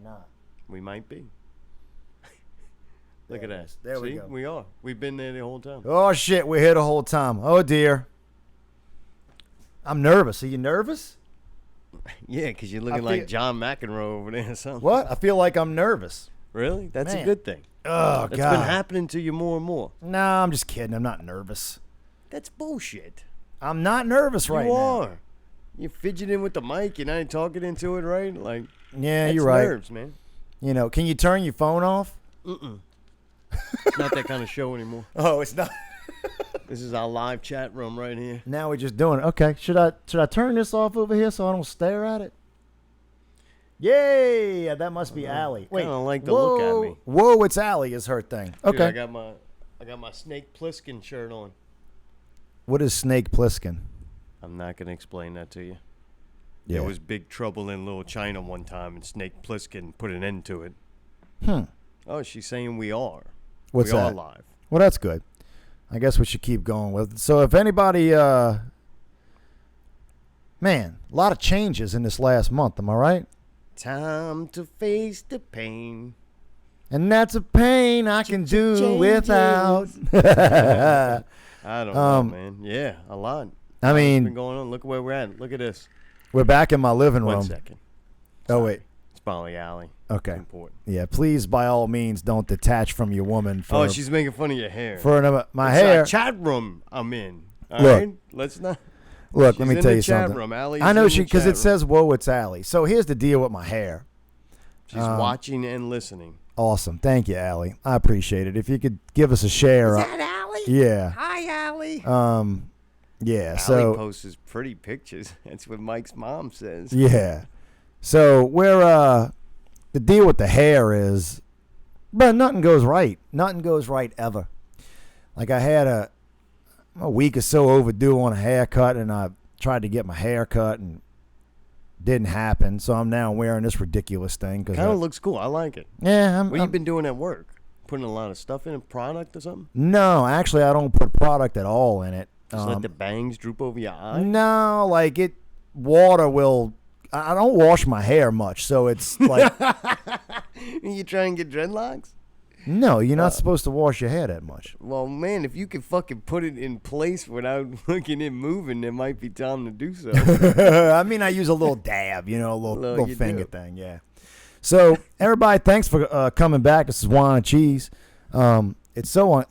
not. We might be. Look at that. There we See? go. We are. We've been there the whole time. Oh, shit. We're here the whole time. Oh, dear. I'm nervous. Are you nervous? Yeah, because you're looking like John McEnroe over there or something. What? I feel like I'm nervous. Really? That's Man. a good thing. Oh, That's God. been happening to you more and more. No, I'm just kidding. I'm not nervous. That's bullshit. I'm not nervous right you now. are. You're fidgeting with the mic. You're not talking into it, right? Like, Yeah, that's you're right. nerves, man. You know, can you turn your phone off? Mm-mm. It's not that kind of show anymore. Oh, it's not. This is our live chat room right here. Now we're just doing it. Okay, should I turn this off over here so I don't stare at it? Yay! That must be Allie. Wait, I don't like the look at me. Whoa, it's Allie is her thing. Okay. Dude, I got my Snake Plissken shirt on. What is Snake Plissken? I'm not gonna explain that to you. Yeah. There was big trouble in Little China one time, and Snake Plissken put an end to it. Oh, she's saying we are. What's we that? are live. Well, that's good. I guess we should keep going with it. So if anybody, man, a lot of changes in this last month. Am I right? Time to face the pain. And that's a pain I can do changes. without. I don't know, man. Yeah, a lot. I mean, What's been going on? Look where we're at. Look at this. we're back in my living room. 1 second. Oh, wait. It's probably Allie. Okay. Important. Yeah, please, by all means, don't detach from your woman for Oh, she's making fun of your hair. my It's hair. a chat room I'm in. All Look. right? Let's not. Look, She's let me in tell the you chat something. room. Allie's I know in she the because chat it says, "Whoa, it's Allie." So here's the deal with my hair. She's watching and listening. Awesome, thank you, Allie. I appreciate it. If you could give us a share. Is that Allie? Yeah. Hi, Allie. Yeah. Allie So posts pretty pictures. That's what Mike's mom says. yeah. So we're the deal with the hair is, but nothing goes right. Nothing goes right ever. Like I had a week or so overdue on a haircut, and I tried to get my hair cut and didn't happen. So I'm now wearing this ridiculous thing. Kind of looks cool. I like it. Yeah. What you been doing at work? Putting a lot of stuff in a product or something? No, actually, I don't put product at all in it. Just let the bangs droop over your eye? No, like water will. I don't wash my hair much, so it's like. You trying to get dreadlocks? No, you're not supposed to wash your hair that much. Well, man, if you could fucking put it in place without looking it moving, there might be time to do so. I mean, I use a little dab, a little finger thing, yeah. So, everybody, thanks for coming back. This is Whine and Cheese. It's so,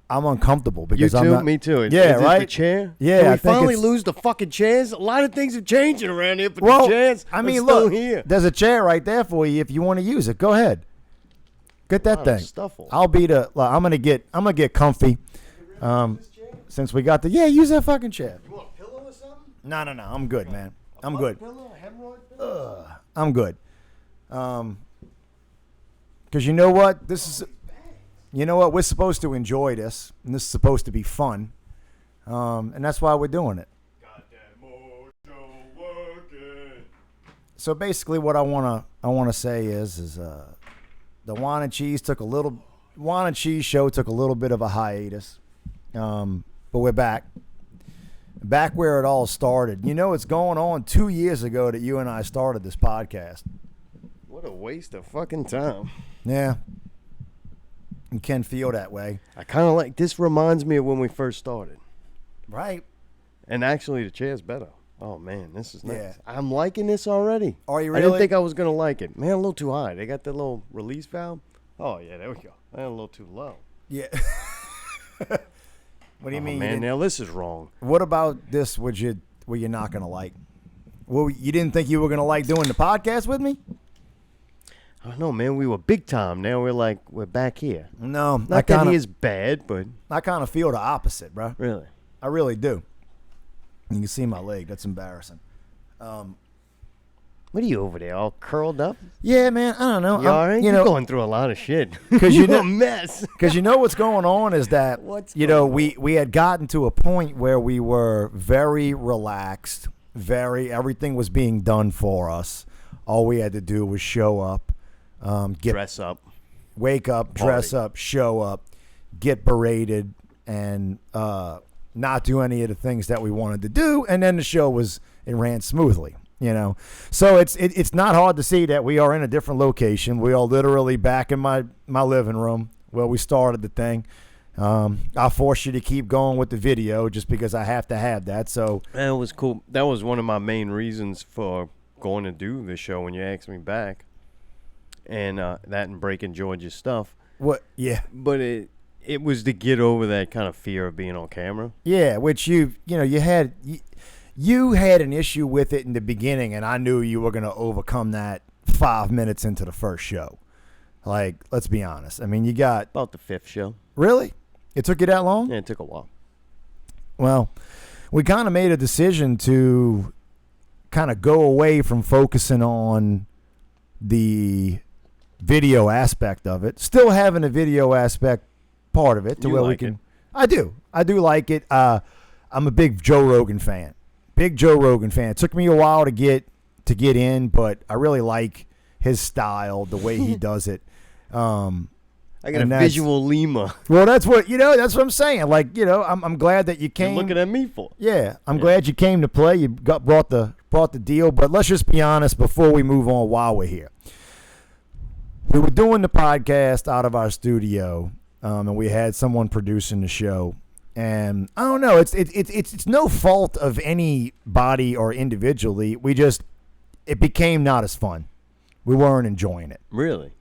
I'm uncomfortable because you too? I'm not. Me too. Yeah, is it right? the chair? Yeah, Can I we think finally it's- lose the fucking chairs? A lot of things are changing around here, but Well, the chairs I mean, are still look, here. there's a chair right there for you if you want to use it. Go ahead. Get that lot of thing. stuffle. I'm gonna get comfy. Since we got use that fucking chair. You want a pillow or something? No, I'm good, man. I'm good. Pillow, a hemorrhoid pillow? I'm good. Because you know what? We're supposed to enjoy this, and this is supposed to be fun, and that's why we're doing it. Got that mojo working. So basically, what I wanna say is the Whine and Cheese show took a little bit of a hiatus, but we're back where it all started. It's going on 2 years ago that you and I started this podcast. What a waste of fucking time. Yeah, you can feel that way, I kind of like this. Reminds me of when we first started. right? And actually, the chair's better. Oh, man, this is nice. Yeah. I'm liking this already. Are you I didn't really? think I was going to like it. Man, a little too high. They got the little release valve. Oh, yeah, there we go. A little too low. Yeah. What do you mean? Man, now this is wrong. What about this? Were you not gonna like? Well, you didn't think you were gonna like doing the podcast with me? I don't know, man. We were big time. Now we're back here. No, Not that he is bad, but I kind of feel the opposite, bro. really. I really do. You can see my leg. That's embarrassing. What are you over there, all curled up? Yeah, man. I don't know. You all right? You're going through a lot of shit. 'Cause You're you know- a mess. Because what's going on is that we had gotten to a point where we were very relaxed. Everything was being done for us. All we had to do was show up, Dress up. wake up, dress up, show up, get berated, and not do any of the things that we wanted to do, and then it ran smoothly. So it's not hard to see that we are in a different location. We are literally back in my living room where we started the thing. I'll force you to keep going with the video just because I have to have that. So that was cool. That was one of my main reasons for going to do the show when you asked me back, and that and breaking George's stuff. What? Yeah. But it was to get over that kind of fear of being on camera. Yeah, which you had an issue with it in the beginning, and I knew you were going to overcome that 5 minutes into the first show. Like, let's be honest. I mean, you got about the 5th show. Really? It took you that long? Yeah, it took a while. Well, we kind of made a decision to kind of go away from focusing on the video aspect of it, still having a video aspect part of it to you where like we can. It. I do like it. I'm a big Joe Rogan fan. Big Joe Rogan fan. It took me a while to get in, but I really like his style, the way he does it. I got a visual Lima. Well, that's what that's what I'm saying. Like, I'm glad that you came. You're looking at me for. Yeah, I'm glad you came to play. You brought the deal. But let's just be honest before we move on. While we're here, we were doing the podcast out of our studio, and we had someone producing the show. And I don't know. It's no fault of anybody or individually. It became not as fun. We weren't enjoying it. Really?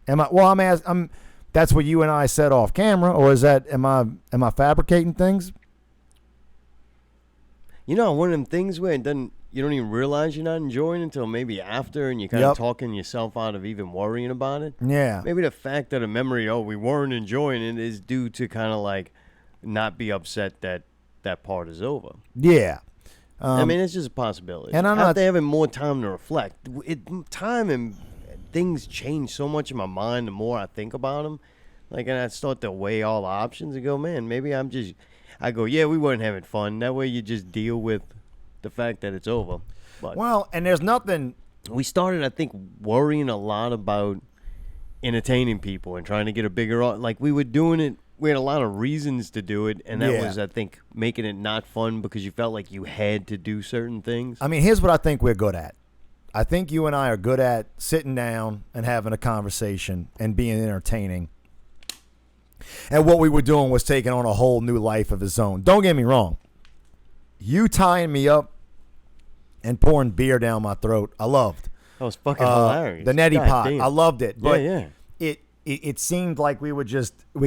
That's what you and I said off camera, or is that am I fabricating things? One of them things where you don't even realize you're not enjoying it until maybe after, and you're kind of talking yourself out of even worrying about it. Yeah. Maybe the fact that a memory, we weren't enjoying it, is due to kind of like not be upset that part is over. Yeah. I mean, it's just a possibility. And after having more time to reflect, time and things change so much in my mind the more I think about them. Like, and I start to weigh all the options and go, man, maybe I go, yeah, we weren't having fun. That way you just deal with the fact that it's over. But well, and there's nothing. We started, I think, worrying a lot about entertaining people and trying to get a bigger, like we were doing it. We had a lot of reasons to do it, and that was, I think, making it not fun because you felt like you had to do certain things. I mean, here's what I think we're good at. I think you and I are good at sitting down and having a conversation and being entertaining. And what we were doing was taking on a whole new life of its own. Don't get me wrong. You tying me up and pouring beer down my throat, I loved. That was fucking hilarious. The neti pot, damn. I loved it. But yeah. It seemed like we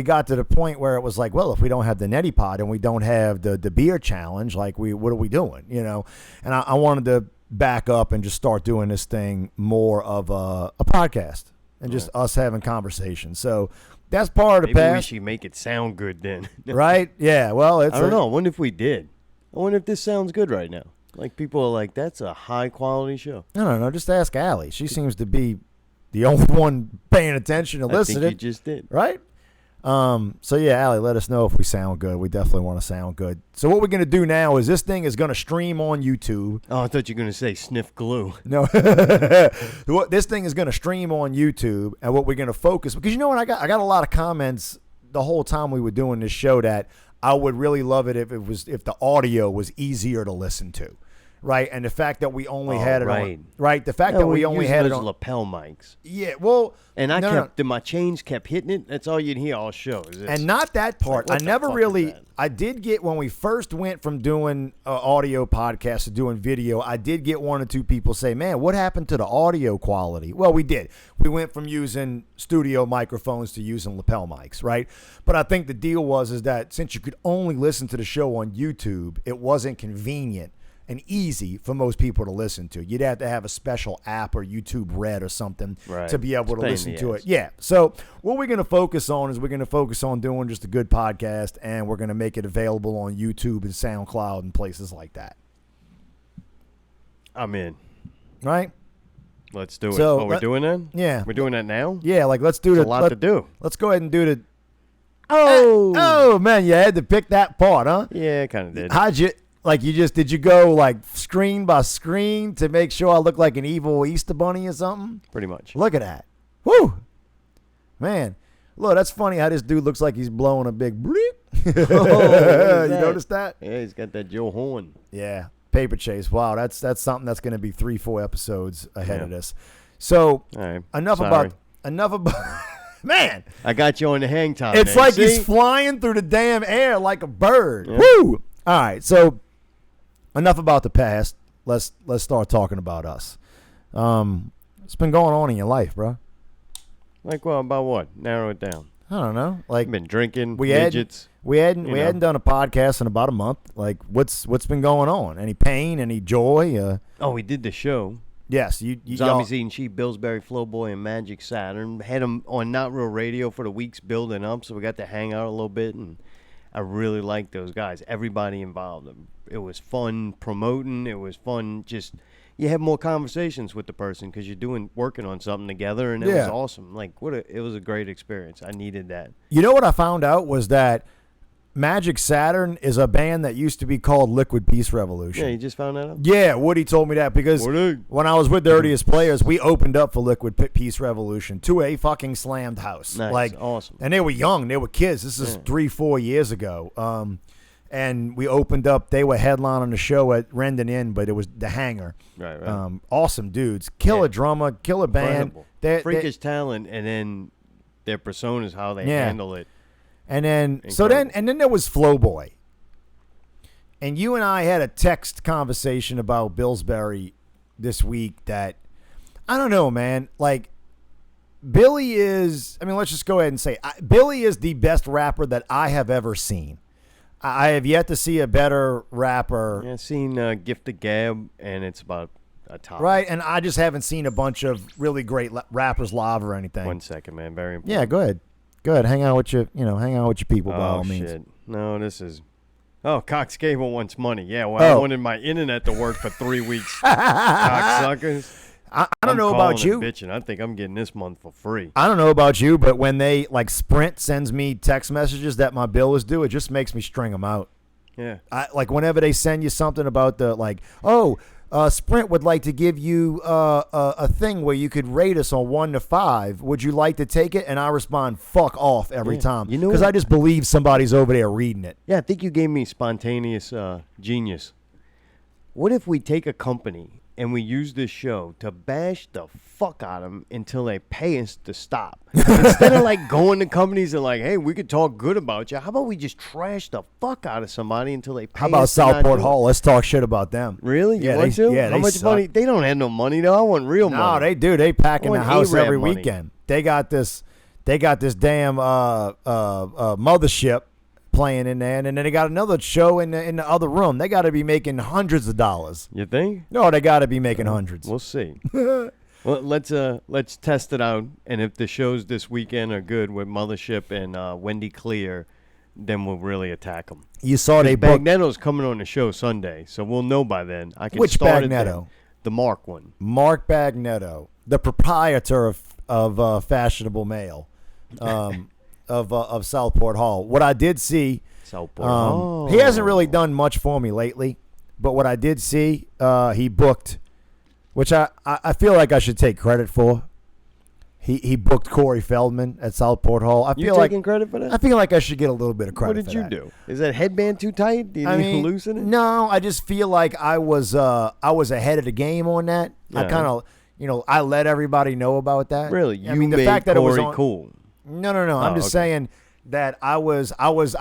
got to the point where it was like, well, if we don't have the neti pot and we don't have the beer challenge, like what are we doing? And I wanted to back up and just start doing this thing more of a podcast and just us having conversations. So that's part of the past. Maybe we should make it sound good then. Right? Yeah. Well, I don't know. I wonder if we did. I wonder if this sounds good right now. Like, people are like, that's a high quality show. No. Just ask Allie. She seems to be the only one paying attention and listening. I think you just did. Right? So yeah, Allie, let us know if we sound good. We definitely want to sound good. So what we're going to do now is this thing is going to stream on YouTube. Oh, I thought you were going to say sniff glue. No. This thing is going to stream on YouTube, and what we're going to focus, because you know what, I got a lot of comments the whole time we were doing this show that I would really love it if the audio was easier to listen to. Right, and the fact that we only had it on, right? The fact that we only had it on lapel mics. Yeah, well, and my chains kept hitting it. That's all you'd hear all shows. And not that part. Like, I never really. I did get, when we first went from doing audio podcasts to doing video, I did get one or two people say, "Man, what happened to the audio quality?" Well, we did. We went from using studio microphones to using lapel mics, right? But I think the deal is that since you could only listen to the show on YouTube, it wasn't convenient and easy for most people to listen to. You'd have to have a special app or YouTube Red or something to be able to listen to it. Yeah. So what we're going to focus on is we're going to focus on doing just a good podcast, and we're going to make it available on YouTube and SoundCloud and places like that. I'm in. Right? Let's do it. So, we're doing that? Yeah. We're doing that now? Yeah, like let's do a lot to do. Let's go ahead and do the... Oh, man, you had to pick that part, huh? Yeah, I kind of did. How'd you... Like, did you go, like, screen by screen to make sure I look like an evil Easter bunny or something? Pretty much. Look at that. Woo! Man. Look, that's funny how this dude looks like he's blowing a big bleep. Oh, you notice that? Yeah, he's got that Joe Horn. Yeah. paper chase. Wow, that's something that's going to be 3-4 episodes ahead of this. So All right. enough Sorry. about man. I got you on the hang time. It's man. like See? he's flying through the damn air like a bird. Yeah. Woo! All right, so enough about the past. Let's start talking about us. What's been going on in your life, bro? Like, well, about what? Narrow it down. I don't know. Like I've been drinking, we hadn't midgets. we hadn't done a podcast in about a month. Like what's been going on? Any pain? Any joy? Oh, we did the show. Yes, you Zombies Eating Sheep, Pillsbury Flowboy, and Magic Saturn. Had them on Not Real Radio for the weeks building up, so we got to hang out a little bit, and I really liked those guys. Everybody involved. It was fun promoting. It was fun just you have more conversations with the person because you're working on something together, and it was awesome. Like it was a great experience. I needed that. You know what I found out was that Magic Saturn is a band that used to be called Liquid Peace Revolution. Yeah, you just found that out? Yeah, Woody told me that because when I was with Dirtiest Players, we opened up for Liquid Peace Revolution to a fucking slammed house. Nice, like awesome. And they were young. They were kids. This is 3-4 years ago. And we opened up. They were headlining the show at Rendon Inn, but it was the Hangar. Right. Awesome dudes. Killer drummer, killer band. Freakish talent, and then their personas, how they handle it. And then Incredible. then there was Flowboy. And you and I had a text conversation about Pillsbury this week that I don't know, man. Like Billy is, I mean, let's just go ahead and say Billy is the best rapper that I have ever seen. I have yet to see a better rapper. Yeah, I've seen Gift of Gab, and it's about a top. Right, and I just haven't seen a bunch of really great rappers live or anything. 1 second, man. Very important. Yeah, go ahead. Go ahead. Hang out with your people by all means. Shit. No, this is. Oh, Cox Cable wants money. Yeah, well, I wanted my internet to work for 3 weeks. Cocksuckers. I don't know about you. Bitching. I think I'm getting this month for free. I don't know about you, but when they like Sprint sends me text messages that my bill is due, it just makes me string them out. Yeah. Like whenever they send you something about the Sprint would like to give you a thing where you could rate us on 1 to 5. Would you like to take it? And I respond, "Fuck off" every time. You know because I just believe somebody's over there reading it. Yeah, I think you gave me spontaneous genius. What if we take a company and we use this show to bash the fuck out of them until they pay us to stop? Instead of like going to companies and like, hey, we could talk good about you. How about we just trash the fuck out of somebody until they pay How about us to not Southport do it? Hall? Let's talk shit about them. Really? You Yeah, want to? yeah, How they much suck. money? They don't have no money though. I want real money. No, they do. They pack in I the want house A-Rab every money. weekend. They got this damn mothership playing in there, and then they got another show in the other room. They got to be making hundreds of dollars. You think? No, they got to be making hundreds. We'll see. Well, let's test it out, and if the shows this weekend are good with Mothership and Wendy Clear, then we'll really attack them. You saw they booked Bagnetto's coming on the show Sunday, so we'll know by then. I can which start it Bagnetto? then. The Mark one. Mark Bagnetto, the proprietor of Fashionable Mail, of Southport Hall. What I did see, Southport. he hasn't really done much for me lately, but what I did see, he booked, which I feel like I should take credit for. He booked Corey Feldman at Southport Hall. You taking credit for that? I feel like I should get a little bit of What credit. did you do? Is that headband too tight? Did I you mean, loosen it? no, I just feel like I was ahead of the game on that. I Yeah. kind of, I let everybody know about that. Really? You I mean, the made fact that Corey it was on, cool. No. I'm just okay. saying that I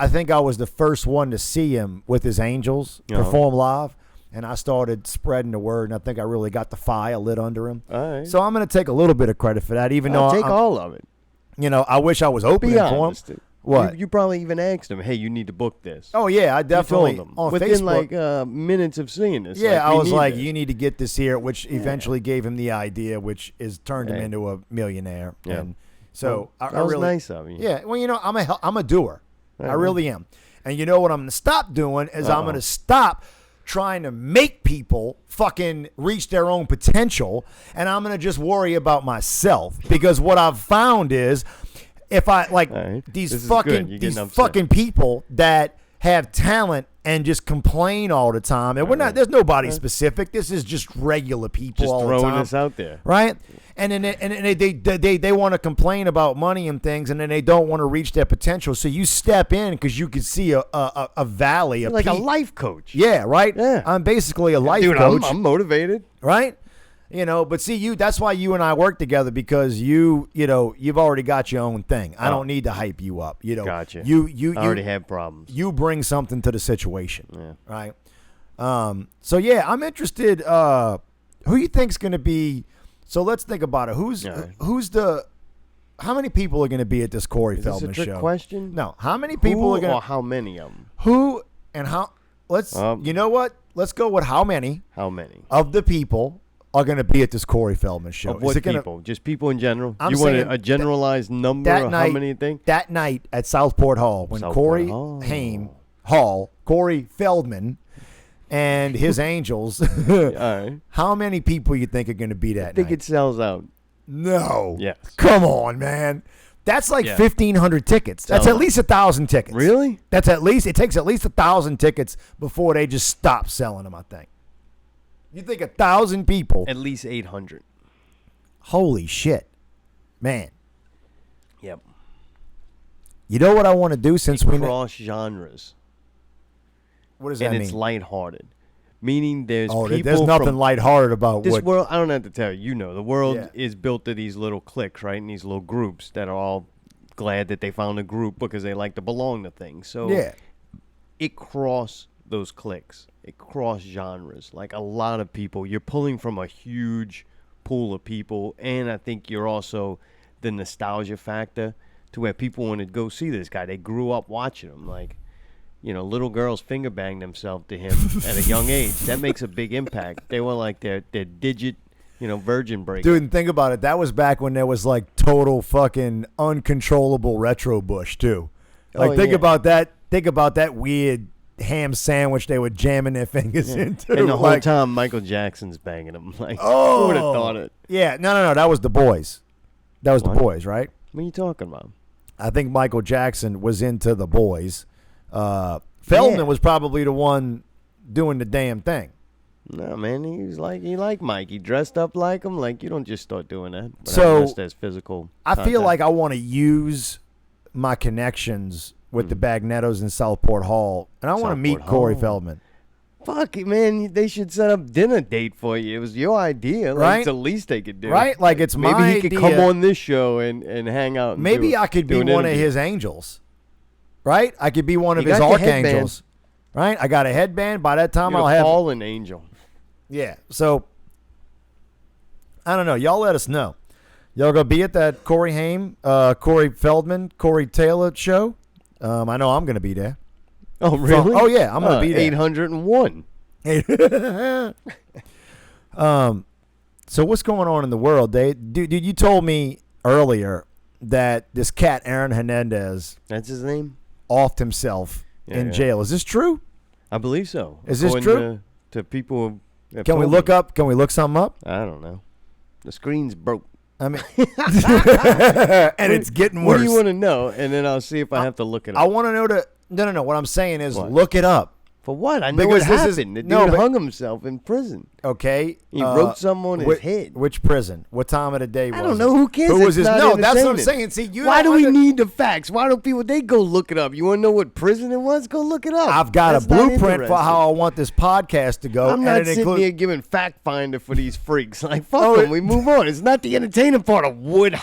think I was the first one to see him with his Angels Uh-huh. perform live, and I started spreading the word, and I think I really got the fire lit under him. All right. So I'm going to take a little bit of credit for that, even I'll though take all of it. I wish I was opening Be for him. honest. What? You probably even asked him, hey, you need to book this. Oh yeah, I definitely you told him. on Within Facebook. like minutes of seeing this. Yeah, like, I we was need like, this. you need to get this here, which eventually gave him the idea, which is turned him Hey. into a millionaire. Yeah. And so Well, I that was really, nice of you. Yeah, well, I'm a doer. I Uh-huh. really am. And you know what I'm going to stop doing is I'm Uh-oh. going to stop trying to make people fucking reach their own potential, and I'm going to just worry about myself, because what I've found is if I like All right. these This is good. You're getting these upset. fucking people that have talent and just complain all the time, and we're not. There's nobody specific. This is just regular people Just all the throwing time, this out there. right? And then they want to complain about money and things, and then they don't want to reach their potential. So you step in because you can see a valley, You're like a life coach. Yeah, right. Yeah. I'm basically a life Dude, coach. I'm motivated. Right. But see, that's why you and I work together, because you've already got your own thing. I don't need to hype you up. Gotcha. You I already have problems. You bring something to the situation. Yeah. Right. So yeah, I'm interested. Who you think's going to be? So let's think about it. How many people are going to be at this Corey Feldman Is this a trick show? question? No. How many people are going to? Or how many of them? Who and how? You know what? Let's go with how many. How many of the people are going to be at this Corey Feldman show? Of what people? Just people in general? I'm you want saying a generalized number of how many you think? That night at Southport Hall, when Corey Feldman and his Angels, All right. how many people you think are going to be that I think night? it sells out. No. Yes. Come on, man. That's like 1,500 tickets. That's at least 1,000 tickets. Really? It takes at least 1,000 tickets before they just stop selling them, I think. You think 1,000 people? At least 800. Holy shit. Man. Yep. You know what I want to do since we cross genres. What does that mean? And it's lighthearted. Meaning there's people there's nothing lighthearted about this world. I don't have to tell you. The world is built of these little cliques, right? And these little groups that are all glad that they found a group because they like to belong to things. So it cross those cliques. It cross genres. Like a lot of people, you're pulling from a huge pool of people, and I think you're also the nostalgia factor to where people want to go see this guy. They grew up watching him, like. Little girls finger banged themselves to him at a young age. That makes a big impact. They were like their digit, virgin breaker. Dude, and think about it. That was back when there was like total fucking uncontrollable retro bush too. Like think about that. Think about that weird ham sandwich they were jamming their fingers into. And the whole time Michael Jackson's banging them. Like, who would have thought it? Yeah, no. That was the Boys. That was the Boys, right? What are you talking about? I think Michael Jackson was into the Boys. Feldman was probably the one doing the damn thing. No, man, he liked Mike. He dressed up like him. Like, you don't just start doing that. So just as physical. I feel like I want to use my connections with the Bagnettos in Southport Hall, and I want to meet Corey Feldman. Fuck it, man. They should set up dinner date for you. It was your idea. Like, right? It's the least they could do. Right? Like, it's my idea. Maybe he could come on this show and hang out. And maybe I could be one of his angels. Right? I could be one of his archangels. Right? I got a headband. By that time, I'll have a fallen angel. Yeah. So, I don't know. Y'all let us know. Y'all gonna be at that Corey Feldman, Corey Taylor show? I know I'm gonna be there. Oh, really? Yeah. I'm gonna be there. 801. So what's going on in the world, Dave? Dude, you told me earlier that this cat, Aaron Hernandez, that's his name, offed himself in jail. Is this true? I believe so. Is this true? To people. Can we look something up? I don't know. The screen's broke. I mean, and it's getting worse. What do you want to know? And then I'll see if I have to look it up. I want to know No. What I'm saying is look it up. For what? I know what happened. The dude hung himself in prison. Okay. He wrote something on his head. Which prison? What time of the day was it? I don't know. Who cares? Who was his? No, that's what I'm saying. See, why do we need the facts? Why don't people? They go look it up. You want to know what prison it was? Go look it up. I've got a blueprint for how I want this podcast to go. I'm not sitting here giving fact finder for these freaks. Like, fuck them. We move on. It's not the entertaining part of what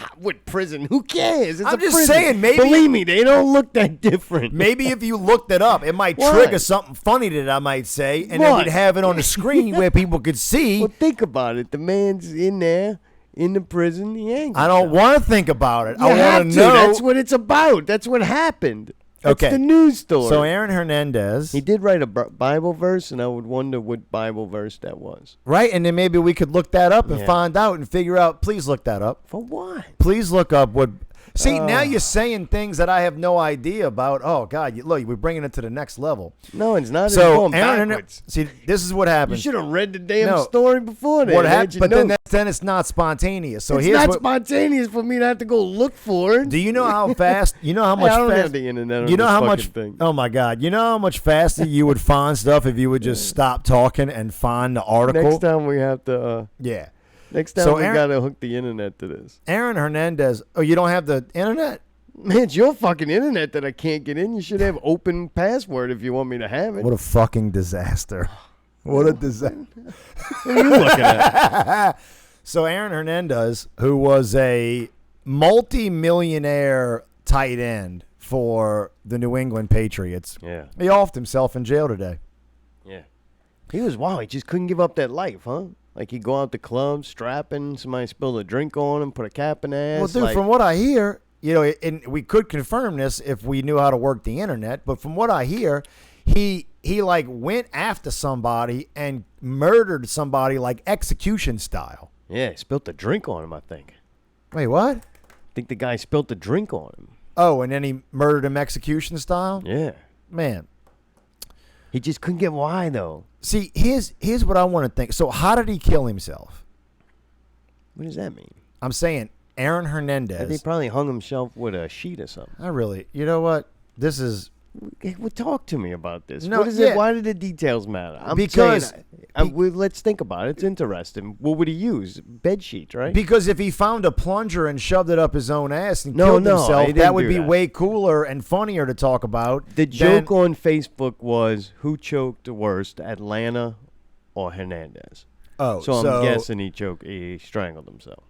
prison. Who cares? It's I'm a just prison. saying. Maybe believe me, they don't look that different. Maybe if you looked it up, it might trigger something funny that I might say, and then we'd have it on the screen where people could see. Well, think about it. The man's in there, in the prison. He ain't. I don't want to think about it. You I want to know. That's what it's about. That's what happened. That's the news story. So Aaron Hernandez. He did write a Bible verse, and I would wonder what Bible verse that was. Right, and then maybe we could look that up and find out and figure out. Please look that up. For what? Please look up what. See, now you're saying things that I have no idea about. Oh, God. Look, we're bringing it to the next level. No, it's not. So, Aaron, see, this is what happens. You should have read the damn story before that. What happened? But then it's not spontaneous. So it's not spontaneous for me to have to go look for it. Do you know how fast? You know how much I don't fast? have the internet on you know this how much? thing. Oh, my God. You know how much faster you would find stuff if you would just stop talking and find the article? Next time we have to. Yeah. Next time we got to hook the internet to this. Aaron Hernandez. Oh, you don't have the internet? Man, it's your fucking internet that I can't get in. You should have open password if you want me to have it. What a fucking disaster. What a disaster. What are you looking at? So Aaron Hernandez, who was a multi-millionaire tight end for the New England Patriots, he offed himself in jail today. Yeah. He was, he just couldn't give up that life, huh? Like he'd go out to clubs, strapping, somebody spilled a drink on him, put a cap in his ass. Well, dude, from what I hear, and we could confirm this if we knew how to work the internet, but from what I hear, he like went after somebody and murdered somebody like execution style. Yeah, he spilled a drink on him, I think. Wait, what? I think the guy spilled a drink on him. Oh, and then he murdered him execution style? Yeah. Man. He just couldn't get why, though. See, here's what I want to think. So how did he kill himself? What does that mean? I'm saying Aaron Hernandez. He probably hung himself with a sheet or something. You know what? This is... Well, talk to me about this. No, what is it? Why do the details matter? Let's think about it. It's interesting. What would he use? Bed sheets, right? Because if he found a plunger and shoved it up his own ass and killed himself, that would be way cooler and funnier to talk about. The joke on Facebook was, who choked the worst, Atlanta or Hernandez? Oh, so I'm guessing he strangled himself.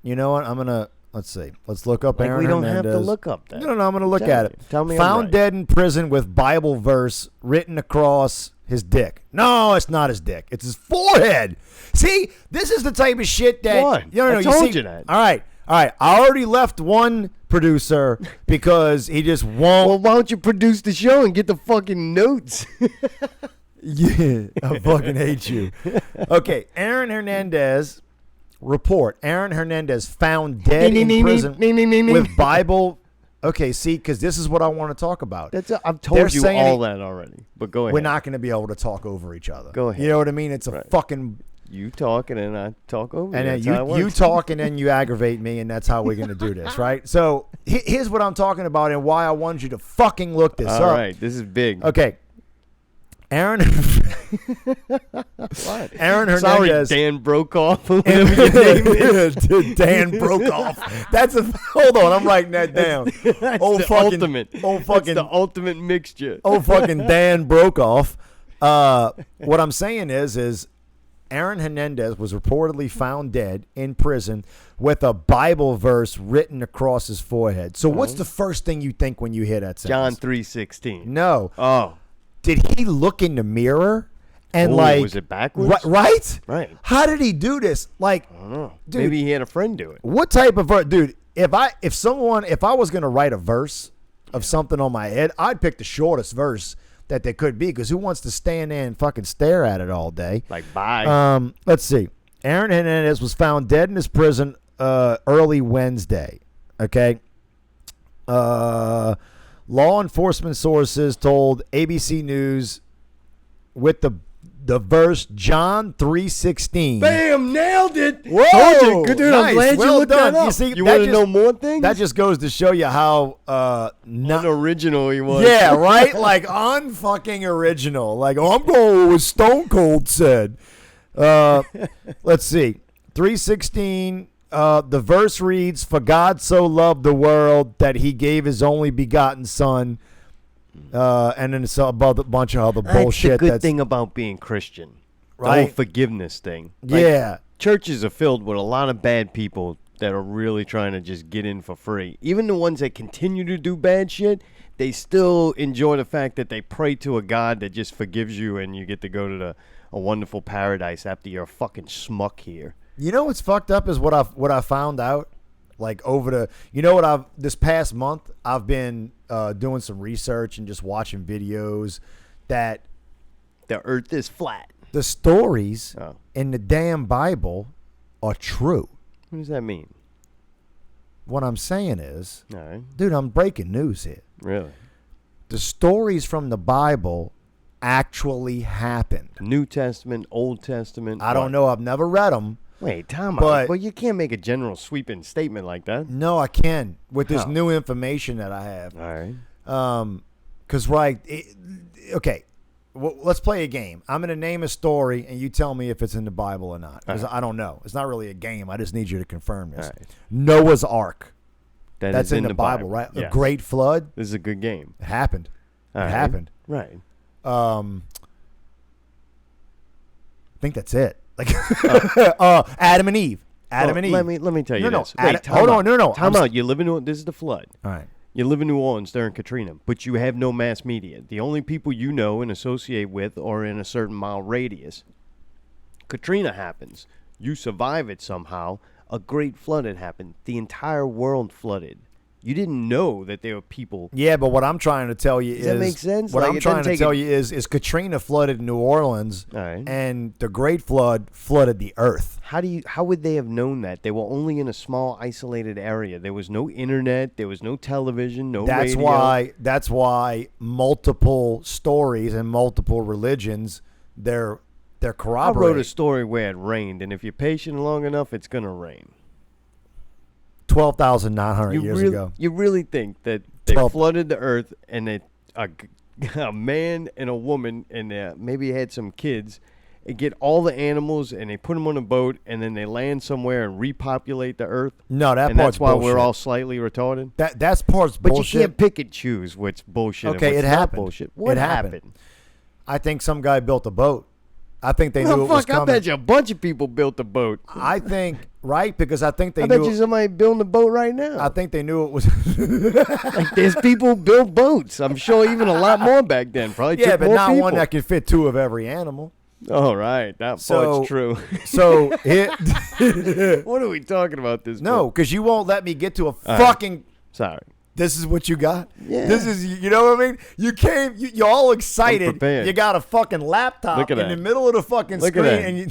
You know what? Let's see. Let's look up Aaron Hernandez. We don't Hernandez. have to look up that. No, I'm going to look at it. Tell me Found dead in prison with Bible verse written across his dick. No, it's not his dick. It's his forehead. See, this is the type of shit that... What? I told you that. All right. I already left one producer because he just won't... Well, why don't you produce the show and get the fucking notes? Yeah, I fucking hate you. Okay, Aaron Hernandez... Report: Aaron Hernandez found dead in prison with Bible. Okay, see, because this is what I want to talk about. I've told you all that already, but go ahead. We're not going to be able to talk over each other. Go ahead. You know what I mean? It's a fucking... You talk and then I talk over. And then you talk and then you aggravate me, and that's how we're going to do this, right? So here's what I'm talking about and why I want you to fucking look this up. All right, this is big. Okay. Aaron What? Aaron Hernandez. Sorry, Dan Brokaw. Whatever your name is. Dan Brokaw. Hold on, I'm writing that down. That's ultimate. That's the ultimate mixture. Fucking Dan Brokaw. What I'm saying is Aaron Hernandez was reportedly found dead in prison with a Bible verse written across his forehead. So what's the first thing you think when you hear that sentence? John 3:16. No. Oh. Did he look in the mirror and was it backwards? Right? Right. How did he do this? Like, I don't know. Dude, maybe he had a friend do it. What type of verse, dude? If I was gonna write a verse of something on my head, I'd pick the shortest verse that there could be, because who wants to stand there and fucking stare at it all day? Like, bye. Let's see. Aaron Hernandez was found dead in his prison early Wednesday. Okay. Law enforcement sources told ABC News with the verse John 3:16. Bam! Nailed it. Whoa! Told you. Good dude. Nice. I'm glad well you looked done. that up. You see, you want to know more things? That just goes to show you how not original he was. Yeah, right. Like unfucking original. Like, I'm going with what Stone Cold said. Let's see. 3:16. The verse reads, "For God so loved the world that he gave his only begotten son." And then it's about a bunch of other bullshit. That's the good thing about being Christian. Right? The whole forgiveness thing. Yeah. Churches are filled with a lot of bad people that are really trying to just get in for free. Even the ones that continue to do bad shit, they still enjoy the fact that they pray to a God that just forgives you and you get to go to a wonderful paradise after you're a fucking schmuck here. You know what's fucked up is what I found out, like this past month I've been doing some research and just watching videos that the earth is flat. The stories in the damn Bible are true. What does that mean? What I'm saying is, all right. Dude, I'm breaking news here. Really? The stories from the Bible actually happened. New Testament, Old Testament. I don't know. I've never read them. Wait, time out. Well, you can't make a general sweeping statement like that. No, I can with this new information that I have. All right. Because, okay, let's play a game. I'm going to name a story, and you tell me if it's in the Bible or not. Because I don't know. It's not really a game. I just need you to confirm this. Right. Noah's Ark. That's in the Bible, right? Yes. A great flood. This is a good game. It happened. All it right. happened. Right. I think that's it. Like Adam and Eve. Adam and Eve. Let me tell you this. No. Wait, Hold on. No. Time out. You live in this is the flood. All right. You live in New Orleans during Katrina, but you have no mass media. The only people you know and associate with are in a certain mile radius. Katrina happens. You survive it somehow. A great flood had happened. The entire world flooded. You didn't know that there were people. Yeah, but what I'm trying to tell you Does that make sense? What Like, I'm it trying doesn't to take tell you is Katrina flooded New Orleans, All right. and the Great Flood flooded the earth. How would they have known that? They were only in a small, isolated area. There was no internet. There was no television. No radio. That's why multiple stories and multiple religions they're I corroborated. wrote a story where it rained, and if you're patient long enough, it's gonna rain. 12,900 years ago. You really think that they 12 flooded the earth and that a man and a woman and maybe had some kids and get all the animals and they put them on a boat and then they land somewhere and repopulate the earth? No, that and part's that's why bullshit. we're all slightly retarded? That's part's But bullshit. you can't pick and choose what's bullshit Okay, and what's it not happened. bullshit. What It happened. I think some guy built a boat. I think they knew it was I coming. bet you a bunch of people built a boat. I think, right? Because I think they I knew. bet you somebody building a boat right now. I think they knew it was. Like there's people who build boats. I'm sure even a lot more back then. Probably Yeah, took but more not people. one that can fit two of every animal. Oh, right. That So- part's true. So What are we talking about this no, book? because you won't let me get to a right. fucking. Sorry. This is what you got. Yeah. This is, you know what I mean? You came, you're all excited. prepared. You got a fucking laptop Look at in that. the middle of the fucking Look at screen, that. and you.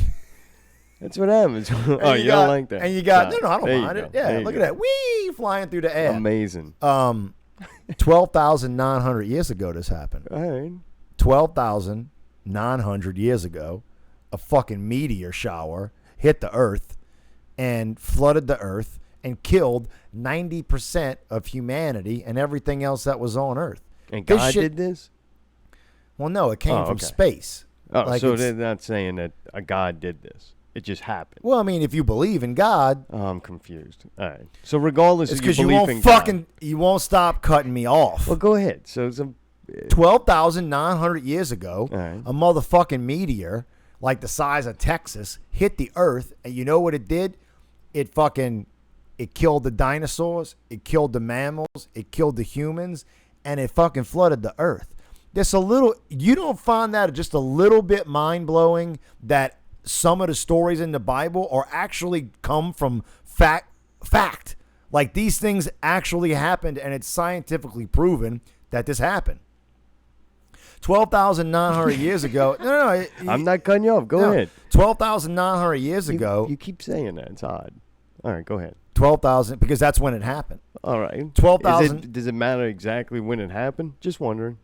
That's what happens. Oh, and you got, don't like that. And you got Nah, no, I there don't you mind go. it. Yeah, There you look at go. that, wee, flying through the air. Amazing. 12,900 years ago, this happened. All right. 12,900 years ago, a fucking meteor shower hit the earth and flooded the earth and killed 90% of humanity and everything else that was on earth. And This God shit- did this? Well, no, it came Oh, from okay. space. Oh, Like so it's- they're not saying that a God did this. It just happened. Well, I mean, if you believe in God, Oh, I'm confused. All right. So regardless it's of because you you belief won't in fucking, you won't stop cutting me off. God. Well, go ahead. So some 12,900 years ago, All right. a motherfucking meteor like the size of Texas hit the earth, and you know what it did? It killed the dinosaurs, it killed the mammals, it killed the humans, and it fucking flooded the earth. You don't find that just a little bit mind-blowing that some of the stories in the Bible are actually come from fact. Like these things actually happened, and it's scientifically proven that this happened. 12,900 years ago. No, I'm not cutting you off. Go ahead. 12,900 years ago. You keep saying that. It's odd. All right, go ahead. 12,000, because that's when it happened. All right. 12,000. Does it matter exactly when it happened? Just wondering.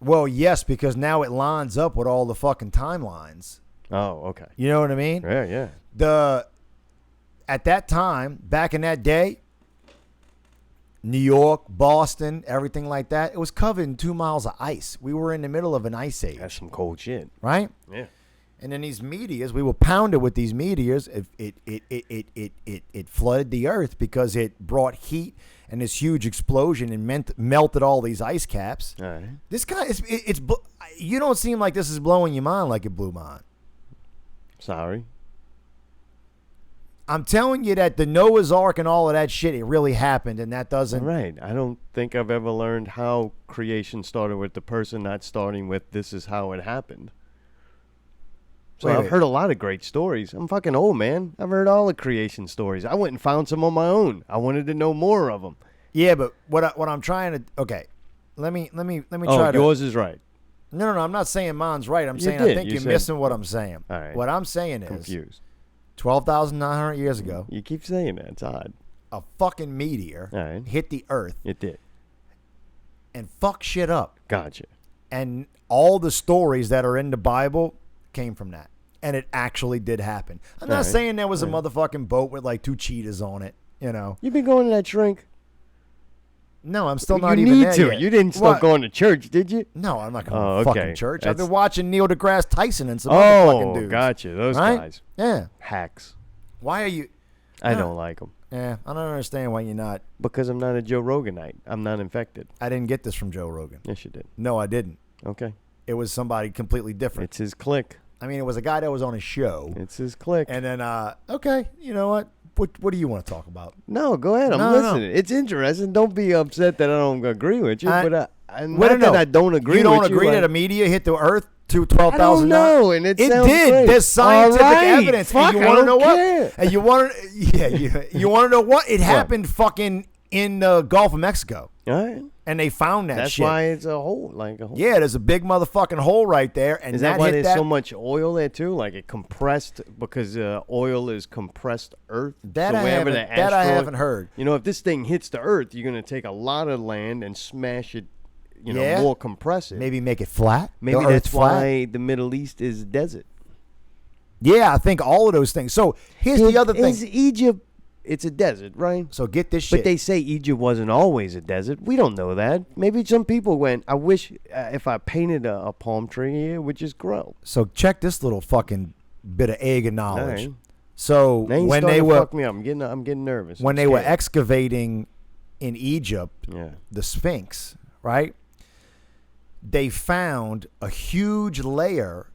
Well, yes, because now it lines up with all the fucking timelines. Oh, okay. You know what I mean? Yeah, yeah. At that time, back in that day, New York, Boston, everything like that, it was covered in 2 miles of ice. We were in the middle of an ice age, That's some cold shit. right? Yeah. And then these meteors, we were pounded with these meteors. It flooded the earth because it brought heat and this huge explosion and melted all these ice caps. All right. This guy you don't seem like this is blowing your mind like it blew mine. Sorry. I'm telling you that the Noah's Ark and all of that shit, it really happened, and that All doesn't. right. I don't think I've ever learned how creation started with the person not starting with this is how it happened. So Wait, I've wait. heard a lot of great stories. I'm fucking old, man. I've heard all the creation stories. I went and found some on my own. I wanted to know more of them. Yeah, but what I'm trying to let me try Oh, to. yours is right. No, I'm not saying mine's right. I'm You saying did. I think You you're said- missing what I'm saying. All right. What I'm saying is Confused. 12,900 years ago, You keep saying that. It's odd. a fucking meteor All right. hit the earth It did. and fuck shit up. Gotcha. And all the stories that are in the Bible came from that. And it actually did happen. I'm not Right. saying there was a Right. motherfucking boat with like 2 cheetahs on it, you know. You been going to that shrink? No, I'm still not you even need there to. yet. You didn't start What? going to church, did you? No, I'm not going Oh, to okay. fucking church. I've That's- been watching Neil deGrasse Tyson and some other fucking dudes. Gotcha. Those Right? guys. Yeah. Hacks. Why are you? I don't like them. Yeah, I don't understand why you're not. Because I'm not a Joe Roganite. I'm not infected. I didn't get this from Joe Rogan. Yes, you did. No, I didn't. Okay. It was somebody completely different. It's his clique. I mean, it was a guy that was on a show. It's his clique. And then, okay, you know what? What do you want to talk about? No, go ahead. I'm No. listening. It's interesting. Don't be upset that I don't agree with you. But Not that I don't agree you don't with agree you. that a meteor hit the Earth to 12,000? I don't know, and it sounds did. great. There's scientific All right. evidence. Fuck, and you I want to don't know care. what? And you want to, you want to know what? It happened fucking in the Gulf of Mexico, All right. and they found that That's shit. why it's a hole. Like a hole. Yeah, there's a big motherfucking hole right there, and Is that that why hit there's that. so much oil there too? Like it compressed because oil is compressed Earth. That so I wherever haven't. the That I asteroid- haven't heard. You know, if this thing hits the Earth, you're gonna take a lot of land and smash it. You know, Yeah. more compress it. Maybe make it flat. Maybe The Earth's that's flat. why the Middle East is desert. Yeah, I think all of those things. So here's the other thing. Is Egypt? It's a desert, right? So get this shit. But they say Egypt wasn't always a desert. We don't know that. Maybe some people went, I wish if I painted a palm tree here, it would just grow. So check this little fucking bit of egg of knowledge. All right. So Now you when starting they to were fuck me up. I'm getting nervous. when I'm they were scared. excavating in Egypt, Yeah. the Sphinx, right? They found a huge layer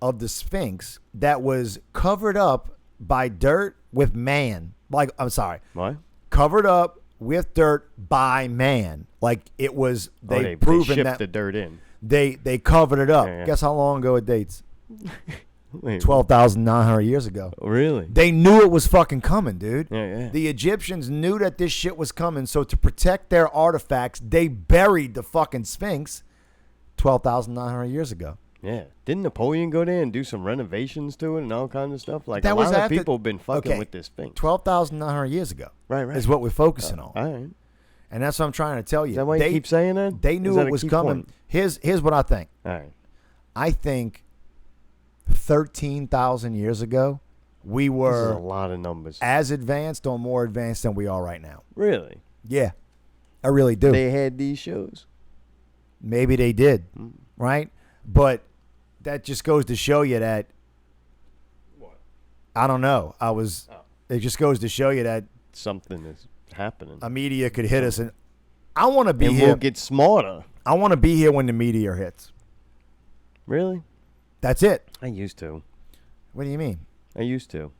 of the Sphinx that was covered up by dirt with man. Like, I'm sorry, What? covered up with dirt by man. Like it was. They They proven shipped that the dirt in. they covered it up. Yeah. Guess how long ago it dates? Wait, 12,900 years ago. Really? They knew it was fucking coming, dude. Yeah. The Egyptians knew that this shit was coming, so to protect their artifacts, they buried the fucking Sphinx 12,900 years ago. Yeah. Didn't Napoleon go there and do some renovations to it and all kinds of stuff? Like That a was lot of after- people have been fucking okay, with this thing. 12,900 years ago Right. is what we're focusing on. All right. And that's what I'm trying to tell you. Is that why you keep saying that? They Is knew that it a was key coming. point? Here's what I think. All right. I think 13,000 years ago, we This is a were lot of numbers. as advanced or more advanced than we are right now. Really? Yeah, I really do. They had these shows. Maybe they did, Mm. right? But that just goes to show you that. What? I don't know. It just goes to show you that Something is happening. a meteor could hit us, and I want to be and here. we'll get smarter. I want to be here when the meteor hits. Really? That's it. I used to. What do you mean? I used to.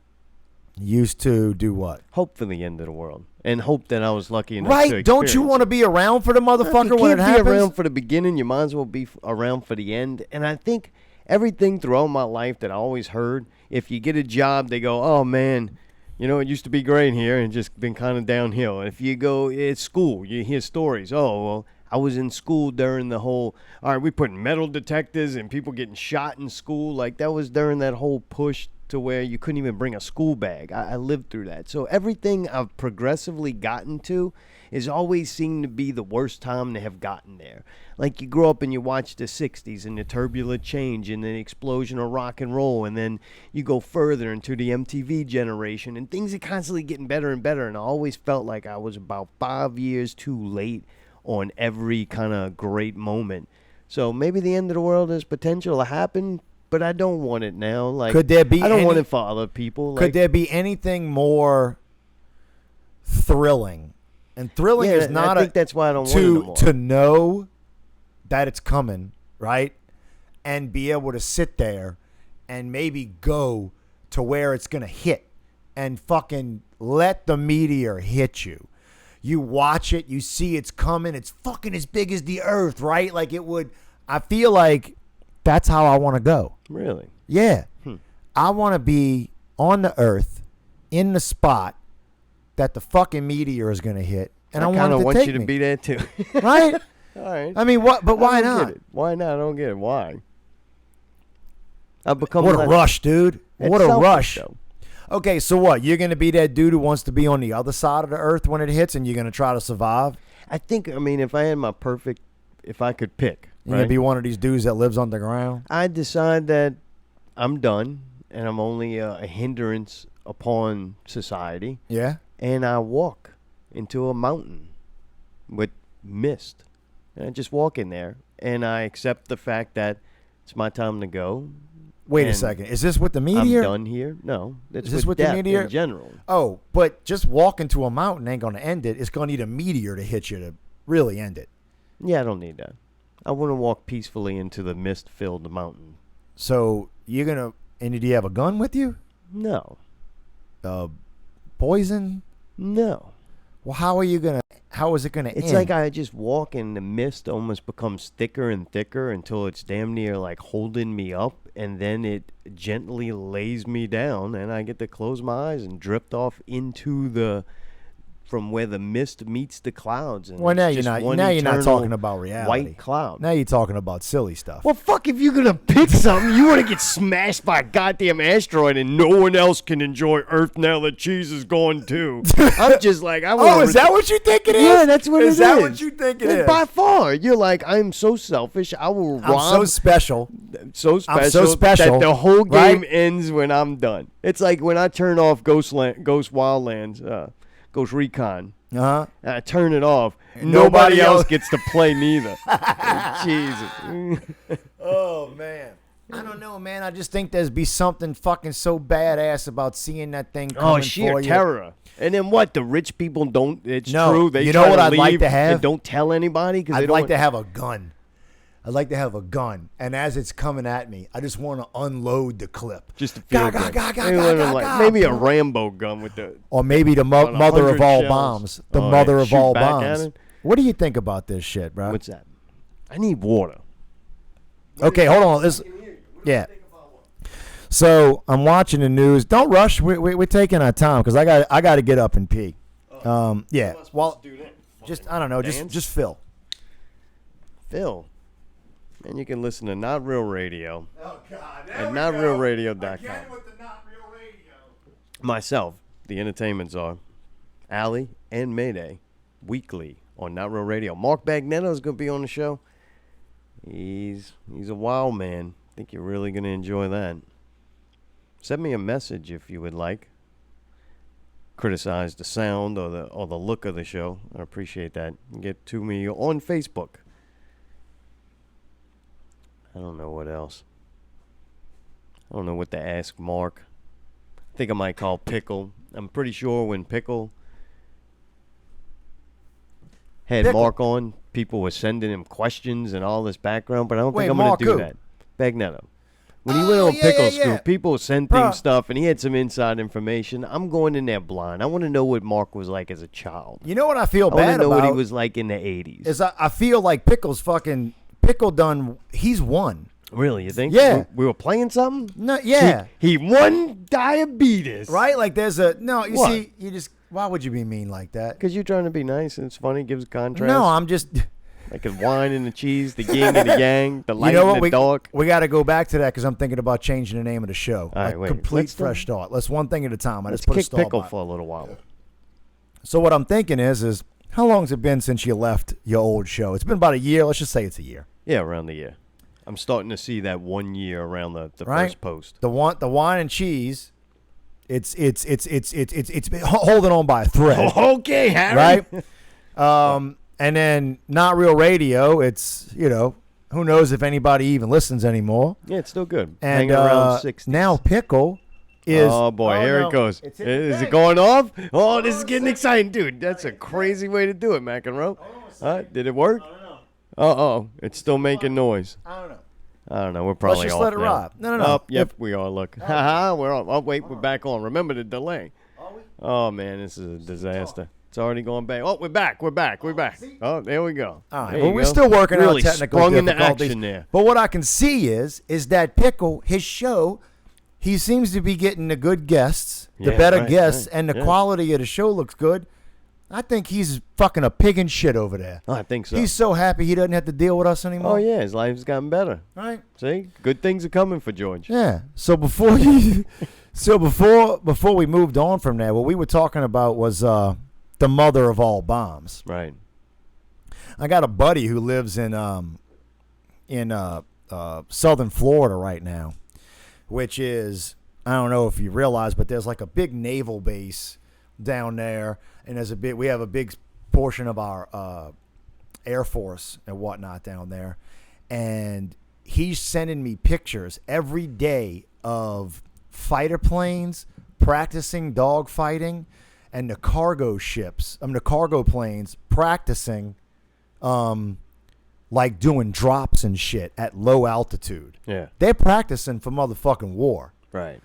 Used to do what? Hope for the end of the world. And hope that I was lucky enough to Right? Don't you experience want to be around for the motherfucker you when it can't be happens? around for the beginning. You might as well be around for the end. And I think everything throughout my life that I always heard, if you get a job, they go, oh, man, you know, it used to be great here and just been kind of downhill. If you go at school, you hear stories. Oh, well, I was in school during the whole, all right, we put metal detectors and people getting shot in school. Like that was during that whole push to where you couldn't even bring a school bag. I lived through that. So everything I've progressively gotten to is always seemed to be the worst time to have gotten there. Like you grow up and you watch the 60s and the turbulent change and the explosion of rock and roll, and then you go further into the MTV generation and things are constantly getting better and better. And I always felt like I was about 5 years too late on every kind of great moment. So maybe the end of the world has potential to happen, but I don't want it now. Like, Could there be I don't want any- it for other people. Could Like, there be anything more thrilling? And thrilling yeah, is not I think that's why I don't want it no more. to know that it's coming, right? And be able to sit there and maybe go to where it's going to hit and fucking let the meteor hit you. You watch it, you see it's coming, it's fucking as big as the earth, right? Like it would, I feel like that's how I want to go. Really? Yeah. I want to be on the earth in the spot that the fucking meteor is going to hit. And I want kind it of to want take you to me. be there too. Right? All right. I mean, what? But why I don't not? get it. Why not? I don't get it. Why? I've become What a less- rush, dude. It's What a selfish, rush. though. Okay, so what? You're going to be that dude who wants to be on the other side of the earth when it hits and you're going to try to survive? I think, I mean, if I had my perfect, if I could pick, You're going right? to be one of these dudes that lives underground? I decide that I'm done and I'm only a hindrance upon society, Yeah? and I walk into a mountain with mist. And I just walk in there, and I accept the fact that it's my time to go. Wait a and second. Is this with the meteor? I'm done here. No, it's Is this with death the meteor in general. Oh, but just walking to a mountain ain't going to end it. It's going to need a meteor to hit you to really end it. Yeah, I don't need that. I want to walk peacefully into the mist-filled mountain. So you're going to, and do you have a gun with you? No. Poison? No. Well, how is it going to end? It's like I just walk and the mist almost becomes thicker and thicker until it's damn near like holding me up, and then it gently lays me down, and I get to close my eyes and drift off into from where the mist meets the clouds. And well, now it's you're just not. one Now you're not eternal talking about reality. white cloud. Now you're talking about silly stuff. Well, fuck, if you're going to pick something, you want to get smashed by a goddamn asteroid and no one else can enjoy Earth now that cheese is gone too. I'm just like, I want Oh, is that what you think it is? Yeah, that's what it is. Is that what you think it is? By far. You're like, I'm so selfish. I will rob. I'm so special. So special, I'm so special, that the whole game right? ends when I'm done. It's like when I turn off Ghost Wildlands, Ghost Recon. Uh-huh. And I turn it off. And Nobody else gets to play neither. Jesus. Oh, man. I don't know, man. I just think there's be something fucking so badass about seeing that thing coming sheer for you. terror. And then what? The rich people don't. It's No, true. They you know try what to I'd like leave to have? and don't tell anybody because they I'd don't. like to have a gun. I'd like to have a gun, and as it's coming at me, I just want to unload the clip. Just to feel Ga, good. ga, ga, Maybe ga, one of ga, them, like, ga, maybe a ga. Rambo gun with the. Or maybe the on mother of 100 all shells. bombs. The Oh, mother yeah, of shoot all back at bombs. it. What do you think about this shit, bro? What's that? I need water. Okay, hold on. Yeah. So I'm watching the news. Don't rush. We're taking our time because I got to get up and pee. Yeah. Well, just I don't know. Just Phil. Phil. And you can listen to Not Real Radio Oh God. at NotRealRadio.com. Again with the Not Real Radio. Myself, the entertainment czar, Allie, and Mayday, weekly on Not Real Radio. Mark Bagnetto is going to be on the show. He's a wild man. I think you're really going to enjoy that. Send me a message if you would like. Criticize the sound or the look of the show. I appreciate that. Get to me on Facebook. I don't know what else. I don't know what to ask Mark. I think I might call Pickle. I'm pretty sure when Pickle had Mark on, people were sending him questions and all this background, but I don't think I'm going to do that. Bagnetto. When he went on Pickle School, people sent him stuff, and he had some inside information. I'm going in there blind. I want to know what Mark was like as a child. You know what I feel I want bad to know about? what he was like in the 80s. Is I feel like Pickle done. He's won. Really, you think? Yeah. We were playing something? No, yeah. He won diabetes. Right? Like there's a no. You What? see, you just. Why would you be mean like that? Because you're trying to be nice and it's funny, gives contrast. No, I'm just. Like the wine and the cheese, the yin and the yang, the light You know what? and the dark. We got to go back to that because I'm thinking about changing the name of the show. All right, Like, wait. complete Let's fresh start. Let's one thing at a time. Let's just put a kick stall Pickle by. for a little while. So what I'm thinking is how long's it been since you left your old show? It's been about a year. Let's just say it's a year. Yeah, around the year. I'm starting to see that 1 year around the Right? first post. The Whine and Cheese. It's been holding on by a thread. Okay, Harry. Right? And then Not Real Radio, it's, who knows if anybody even listens anymore. Yeah, it's still good. And Hanging around 60. now Pickle is... Oh, boy, here no. it goes. It's hitting Is the it thing. going off? Oh, this is getting exciting. Dude, that's a crazy way to do it, McEnroe. Did it work? I don't know. Uh-oh. It's still making noise. I don't know. I don't know. We're probably just off let it now. ride. No. Oh, yep, we are. Look. Haha, we're on. Oh, wait, we're back on. Remember the delay. Oh, man, this is a disaster. It's already going back. Oh, we're back. We're back. Oh, there we go. All right. There Well, you we're go. still working Really out technical sprung into difficulties. action there. But what I can see is that Pickle, his show, he seems to be getting the good guests, the Yeah, better right, guests, right, and the yeah. quality of the show looks good. I think he's fucking a pig in shit over there. Oh, I think so. He's so happy he doesn't have to deal with us anymore. Oh, yeah, his life's gotten better. Right? See? Good things are coming for George. Yeah. So before before we moved on from that, what we were talking about was the mother of all bombs. Right. I got a buddy who lives in southern Florida right now, which is, I don't know if you realize, but there's like a big naval base down there, and we have a big portion of our Air Force and whatnot down there. And he's sending me pictures every day of fighter planes practicing dog fighting and the cargo ships, the cargo planes practicing like doing drops and shit at low altitude. Yeah. They're practicing for motherfucking war. Right.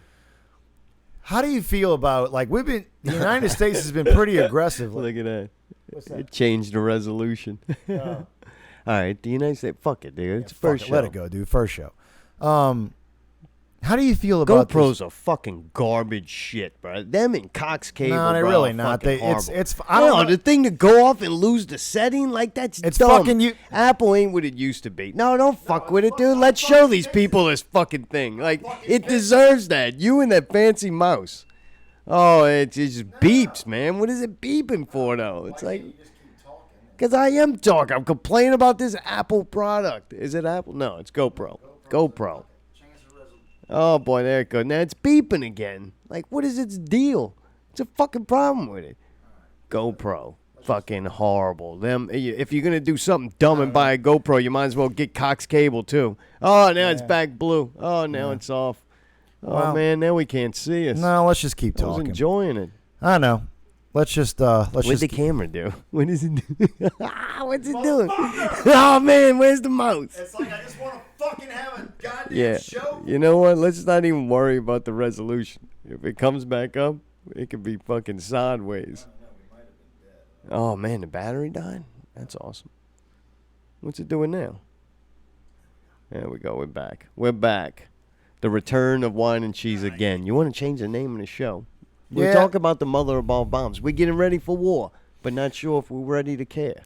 How do you feel about, like, the United States has been pretty aggressive. Look at that. What's that? It changed the resolution. All right, the United States, fuck it, dude. It's first show. Let it go, dude. First show. How do you feel about GoPros are fucking garbage shit, bro. Them and Cox cable. No, they're bro, really are not. fucking horrible. I don't know. The thing to go off and lose the setting, like, that's It's dumb. fucking you. Apple ain't what it used to be. No, don't fuck with it, dude. Let's show these people this fucking thing. Like, it deserves that. You and that fancy mouse. Oh, it just beeps, man. What is it beeping for, though? It's like, because I am talking. I'm complaining about this Apple product. Is it Apple? No, it's GoPro. GoPro. Oh, boy, there it goes. Now it's beeping again. Like, what is its deal? It's a fucking problem with it. GoPro. Fucking horrible. If you're going to do something dumb and buy a GoPro, you might as well get Cox cable, too. Oh, now it's back blue. Oh, now it's off. Oh, Well, man, now we can't see us. No, let's just keep I was talking. enjoying it. I know. Let's just What'd the camera do? What does it do? What's it doing? Oh, man, where's the mouse? It's like I just want to fucking have a goddamn show. You know what? Let's not even worry about the resolution. If it comes back up, it could be fucking sideways. Oh, man, the battery died? That's awesome. What's it doing now? There we go. We're back. We're back. The return of Whine and Cheese again. You want to change the name of the show? We're talking about the mother of all bombs. We're getting ready for war, but not sure if we're ready to care.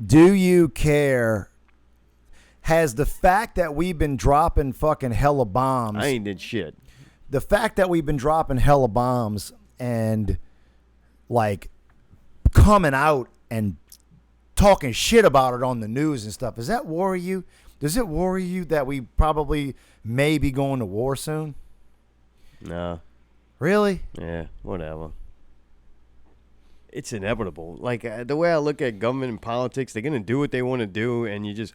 Do you care? Has the fact that we've been dropping fucking hella bombs, I ain't did shit. the fact that we've been dropping hella bombs and like coming out and talking shit about it on the news and stuff, does that worry you? Does it worry you that we probably may be going to war soon? No. Really? Yeah, whatever. It's inevitable. Like, the way I look at government and politics, they're going to do what they want to do, and you just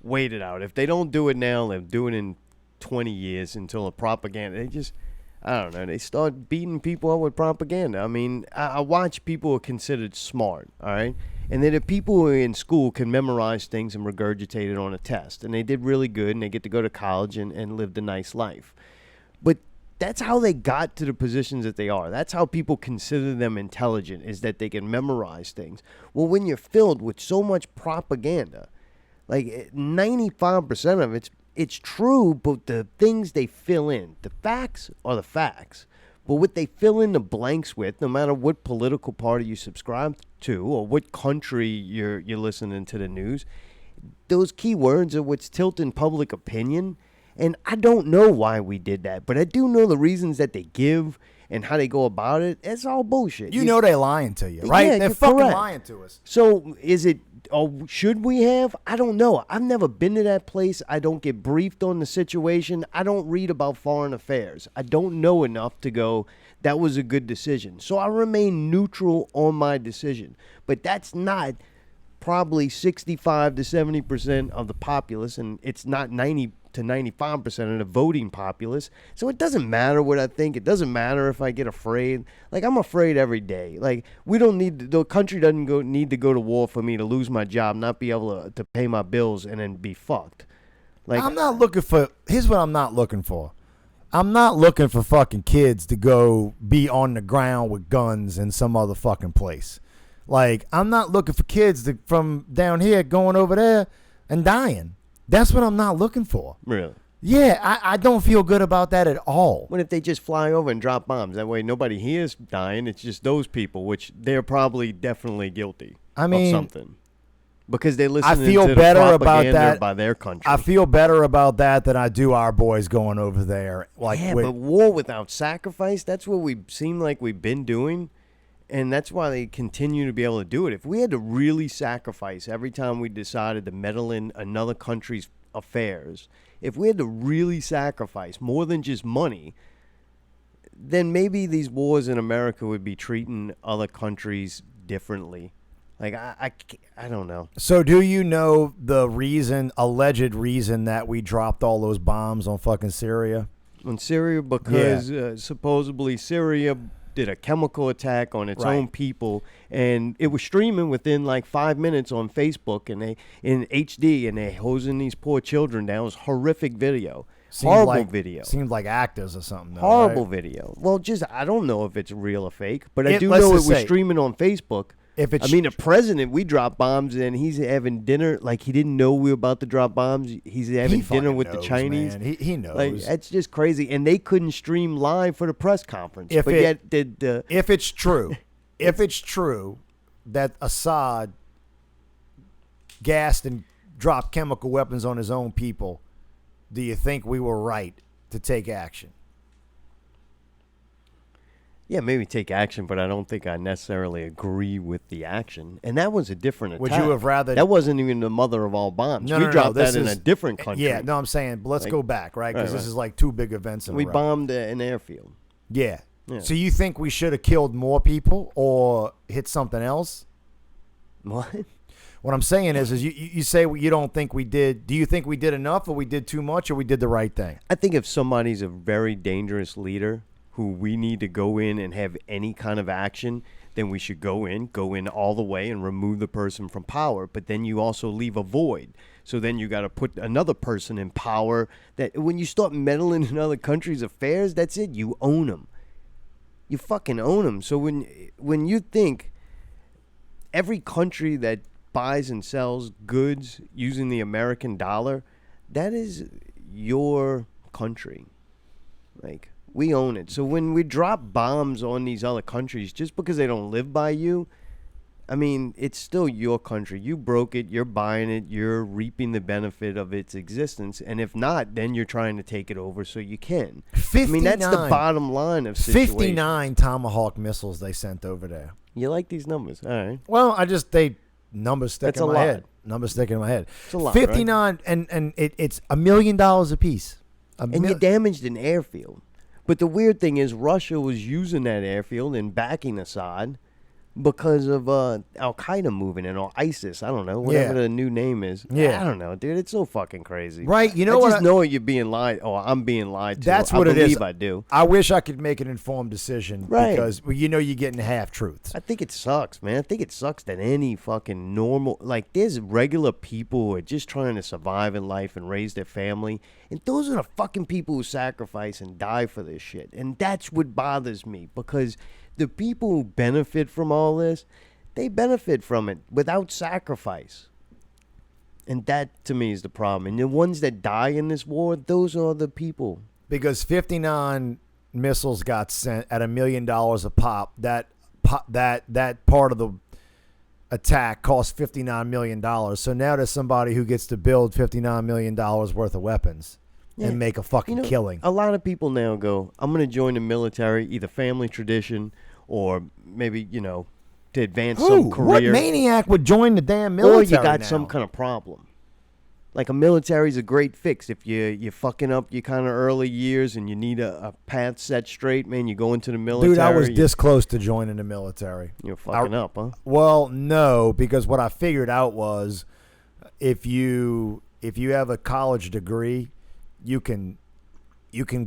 wait it out. If they don't do it now, they'll do it in 20 years until the propaganda. They just, I don't know, they start beating people up with propaganda. I mean, I watch people who are considered smart, all right? And then if people who are in school can memorize things and regurgitate it on a test, and they did really good, and they get to go to college and live the nice life. But that's how they got to the positions that they are. That's how people consider them intelligent, is that they can memorize things. Well, when you're filled with so much propaganda, like 95% of it's true, but the things they fill in, the facts are the facts. But what they fill in the blanks with, no matter what political party you subscribe to or what country you're listening to the news, those key words are what's tilting public opinion. And I don't know why we did that, but I do know the reasons that they give and how they go about it. It's all bullshit. You know they're lying to you, right? Yeah, they're you're fucking correct. lying to us. So is it, or should we have? I don't know. I've never been to that place. I don't get briefed on the situation. I don't read about foreign affairs. I don't know enough to go, that was a good decision. So I remain neutral on my decision. But that's not probably 65 to 70% of the populace, and it's not 90 to 95% of the voting populace. So it doesn't matter what I think. It doesn't matter if I get afraid. Like, I'm afraid every day. Like, we don't need, the country doesn't need to go to war for me to lose my job, not be able to pay my bills, and then be fucked. Like, I'm not looking for, here's what I'm not looking for. I'm not looking for fucking kids to go be on the ground with guns in some other fucking place. Like, I'm not looking for kids from down here going over there and dying. That's what I'm not looking for. Really? Yeah, I don't feel good about that at all. What if they just fly over and drop bombs? That way nobody here is dying. It's just those people, which they're probably definitely guilty of something. Because they listen to the propaganda by their country. I feel better about that than I do our boys going over there. Like, yeah, but war without sacrifice, that's what we seem like we've been doing. And that's why they continue to be able to do it. If we had to really sacrifice every time we decided to meddle in another country's affairs, if we had to really sacrifice more than just money, then maybe these wars in America would be treating other countries differently. Like, I don't know. So do you know the alleged reason that we dropped all those bombs on fucking Syria? On Syria, because supposedly Syria did a chemical attack on its own people, and it was streaming within like 5 minutes on Facebook, and they in HD, and they hosing these poor children down. It was horrific video. Horrible video. Seemed like actors or something. Though, Horrible right? video. Well, I don't know if it's real or fake, but I do let's know it just was say, streaming on Facebook. If it's, I mean, the president, we dropped bombs, and he's having dinner. Like, he didn't know we were about to drop bombs. He's having dinner with the Chinese. Man. He knows. Like, that's just crazy. And they couldn't stream live for the press conference. If it's true, if it's true that Assad gassed and dropped chemical weapons on his own people, do you think we were right to take action? Yeah, maybe take action, but I don't think I necessarily agree with the action. And that was a different attack. Would you have rather... That wasn't even the mother of all bombs. No, we dropped that in a different country. Yeah, no, I'm saying, but let's go back, right? Because this is like two big events in a row. We bombed an airfield. Yeah. So you think we should have killed more people or hit something else? What? What I'm saying is you say you don't think we did. Do you think we did enough, or we did too much, or we did the right thing? I think if somebody's a very dangerous leader who we need to go in and have any kind of action, then we should go in all the way and remove the person from power. But then you also leave a void. So then you got to put another person in power. That when you start meddling in other countries' affairs, that's it. You own them. You fucking own them. So when you think every country that buys and sells goods using the American dollar, that is your country. Like, we own it. So when we drop bombs on these other countries, just because they don't live by you, I mean, it's still your country. You broke it. You're buying it. You're reaping the benefit of its existence. And if not, then you're trying to take it over so you can. 59, I mean, that's the bottom line of situation. 59 Tomahawk missiles they sent over there. You like these numbers. All right. Well, numbers stick in my head. Numbers stick in my head. It's a lot, 59, right? and it's $1 million a piece. You damaged an airfield. But the weird thing is Russia was using that airfield and backing Assad because of Al-Qaeda moving in, or ISIS. I don't know, whatever the new name is. Yeah. I don't know, dude. It's so fucking crazy. Right. You know I what? just know you're being lied. Oh, I'm being lied to. That's what it is. I do. I wish I could make an informed decision. Right. Because, you're getting half-truths. I think it sucks, man. I think it sucks that any fucking normal, like, there's regular people who are just trying to survive in life and raise their family. And those are the fucking people who sacrifice and die for this shit. And that's what bothers me, because the people who benefit from all this, they benefit from it without sacrifice. And that, to me, is the problem. And the ones that die in this war, those are the people. Because 59 missiles got sent at $1 million a pop. That part of the attack cost $59 million. So now there's somebody who gets to build $59 million worth of weapons and make a fucking killing. A lot of people now go, I'm going to join the military, either family tradition or maybe, to advance some career. What maniac would join the damn military? Or you got now? some kind of problem. Like, a military's a great fix. If you're fucking up your kind of early years and you need a path set straight, man, you go into the military. Dude, I was this close to joining the military. You're fucking up, huh? Well, no, because what I figured out was if you have a college degree, you can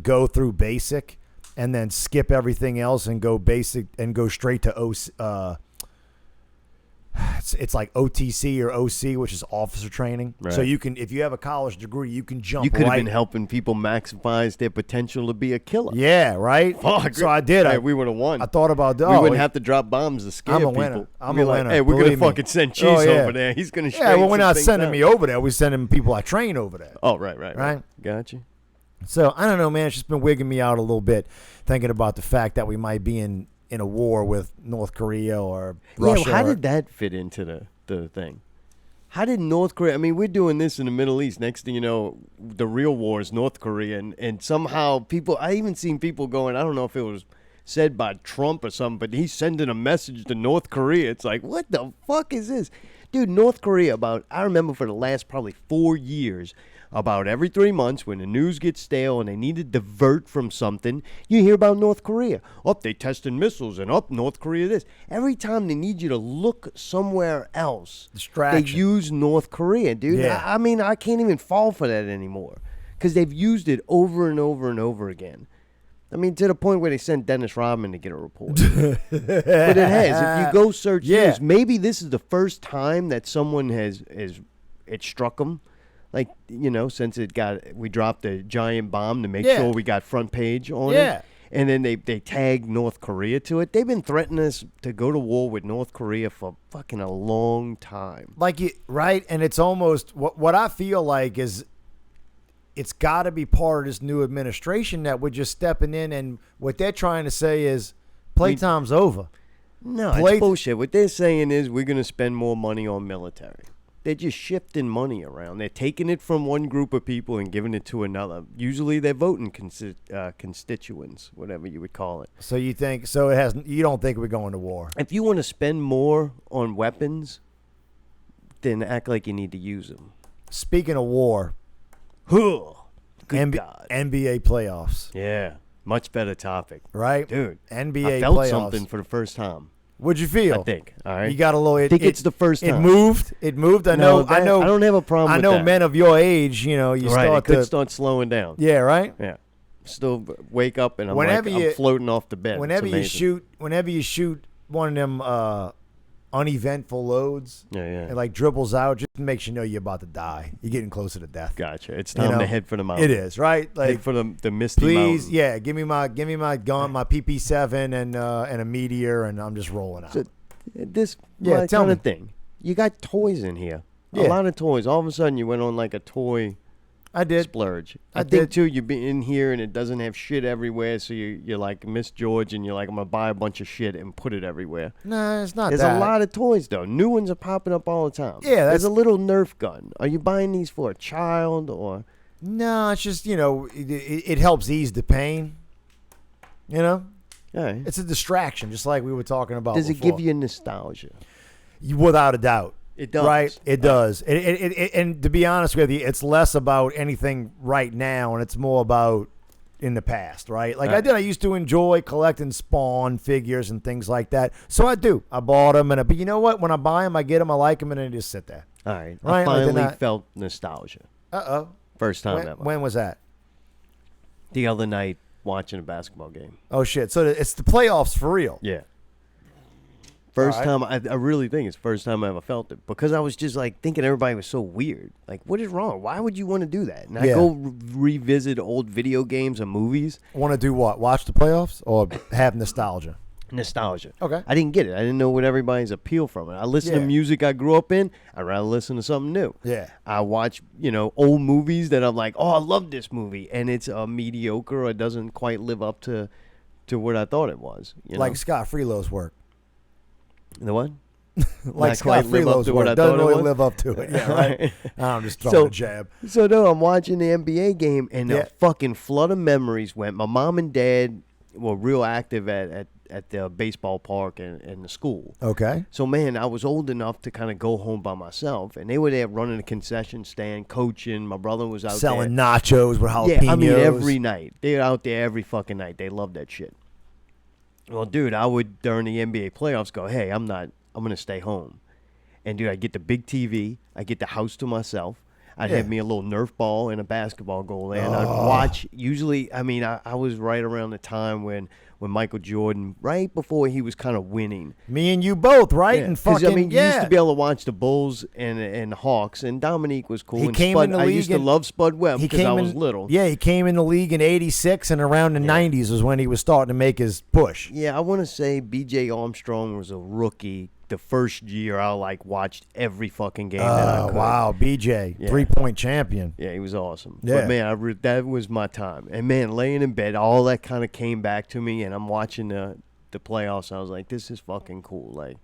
go through basic and then skip everything else and go basic and go straight to it's like OTC or OC, which is officer training. Right. So you can, if you have a college degree, you can jump. You could have been helping people maximize their potential to be a killer. Yeah, right. Fuck. So I did. Hey, we would have won. I thought about that. We wouldn't have to drop bombs to scare people. I'm a winner. Hey, we're gonna fucking send Cheese over there. He's gonna. Yeah, well, we're not sending me over there. We're sending people I train over there. Oh, right. Gotcha. So I don't know, man. It's just been wigging me out a little bit, thinking about the fact that we might be in a war with North Korea or Russia. Yeah, well, how did that fit into the thing? How did North Korea... I mean, we're doing this in the Middle East. Next thing you know, the real war is North Korea. And somehow people... I even seen people going... I don't know if it was said by Trump or something, but he's sending a message to North Korea. It's like, what the fuck is this? Dude, North Korea, I remember for the last probably 4 years, about every 3 months when the news gets stale and they need to divert from something, you hear about North Korea. They tested missiles, and North Korea this. Every time they need you to look somewhere else, Distraction. they use North Korea, dude. Yeah. I mean, I can't even fall for that anymore because they've used it over and over and over again. I mean, to the point where they sent Dennis Rodman to get a report. But it has. If you go search news, maybe this is the first time that someone it struck them. Like, since we dropped a giant bomb to make sure we got front page on it. And then they tagged North Korea to it. They've been threatening us to go to war with North Korea for fucking a long time. Right? And it's almost, what I feel like is, it's got to be part of this new administration that we're just stepping in, and what they're trying to say is playtime's over. No, it's bullshit. What they're saying is we're going to spend more money on military. They're just shifting money around. They're taking it from one group of people and giving it to another. Usually they're voting constituents, whatever you would call it. So you think you don't think we're going to war? If you want to spend more on weapons, then act like you need to use them. Speaking of war, Good God. NBA playoffs. Yeah, much better topic. Right? Dude, NBA I felt playoffs. something for the first time. What'd you feel? I think. All right. You got a little. I think it's the first time. It moved. I know. I don't have a problem with that. I know men of your age, you start slowing down. Yeah, right? Yeah. Still wake up and I'm floating off the bed. Whenever you shoot one of them uneventful loads, it like dribbles out, just makes you know you're about to die. You're getting closer to death. Gotcha. It's time to head for the mountain. It is, right? Like, head for the misty mountain. Please, give me my gun, my PP7 and a meteor, and I'm just rolling out. So, my kind of thing. You got toys in here. A lot of toys. All of a sudden you went on like a toy I did. Splurge. I think, too, you've been in here and it doesn't have shit everywhere, so you're like Miss George and you're like, I'm going to buy a bunch of shit and put it everywhere. Nah, it's not There's that. a lot of toys, though. New ones are popping up all the time. Yeah, There's a little Nerf gun. Are you buying these for a child or? No, it's just, it helps ease the pain. Right. It's a distraction, just like we were talking about Does before. it give you nostalgia? Without a doubt. It does. Right? It does. And to be honest with you, it's less about anything right now, and it's more about in the past, right? Like I used to enjoy collecting Spawn figures and things like that. So I do. I bought them, but you know what? When I buy them, I get them, I like them, and they just sit there. All right. Right? I finally felt nostalgia. Uh-oh. First time ever. When was that? The other night watching a basketball game. Oh, shit. So it's the playoffs for real. Yeah. First time, I really think it's the first time I ever felt it because I was just like thinking everybody was so weird. Like, what is wrong? Why would you want to do that? And I go revisit old video games or movies. Want to do what? Watch the playoffs or have nostalgia? Nostalgia. Okay. I didn't get it. I didn't know what everybody's appeal from it. I listen to music I grew up in. I'd rather listen to something new. Yeah. I watch, old movies that I'm like, oh, I love this movie. And it's mediocre or it doesn't quite live up to what I thought it was. Like Scott Freelo's work. The what? Like Scott Freelo's work doesn't really live up to it. Yeah, right. I'm just throwing a jab. So no, I'm watching the NBA game, and a fucking flood of memories went. My mom and dad were real active at the baseball park and the school. Okay. So man, I was old enough to kind of go home by myself, and they were there running a concession stand, coaching. My brother was out selling nachos with jalapenos. Yeah, I mean every night. They're out there every fucking night. They love that shit. Well, dude, I would, during the NBA playoffs, go, hey, I'm going to stay home. And, dude, I get the big TV. I get the house to myself. I'd have me a little Nerf ball and a basketball goal. And I'd watch, usually, I mean, I was right around the time when Michael Jordan, right before he was kind of winning. Me and you both, right? Yeah. And fucking, you used to be able to watch the Bulls and the Hawks, and Dominique was cool. He and came Spud, in the I league used to love Spud Webb because I was little. Yeah, he came in the league in '86, and around the '90s was when he was starting to make his push. Yeah, I want to say B.J. Armstrong was a rookie. The first year, I watched every fucking game that I could. Wow, BJ, 3-point champion. Yeah, he was awesome. Yeah. But man, that was my time. And man, laying in bed, all that kind of came back to me. And I'm watching the playoffs. I was like, this is fucking cool. Like,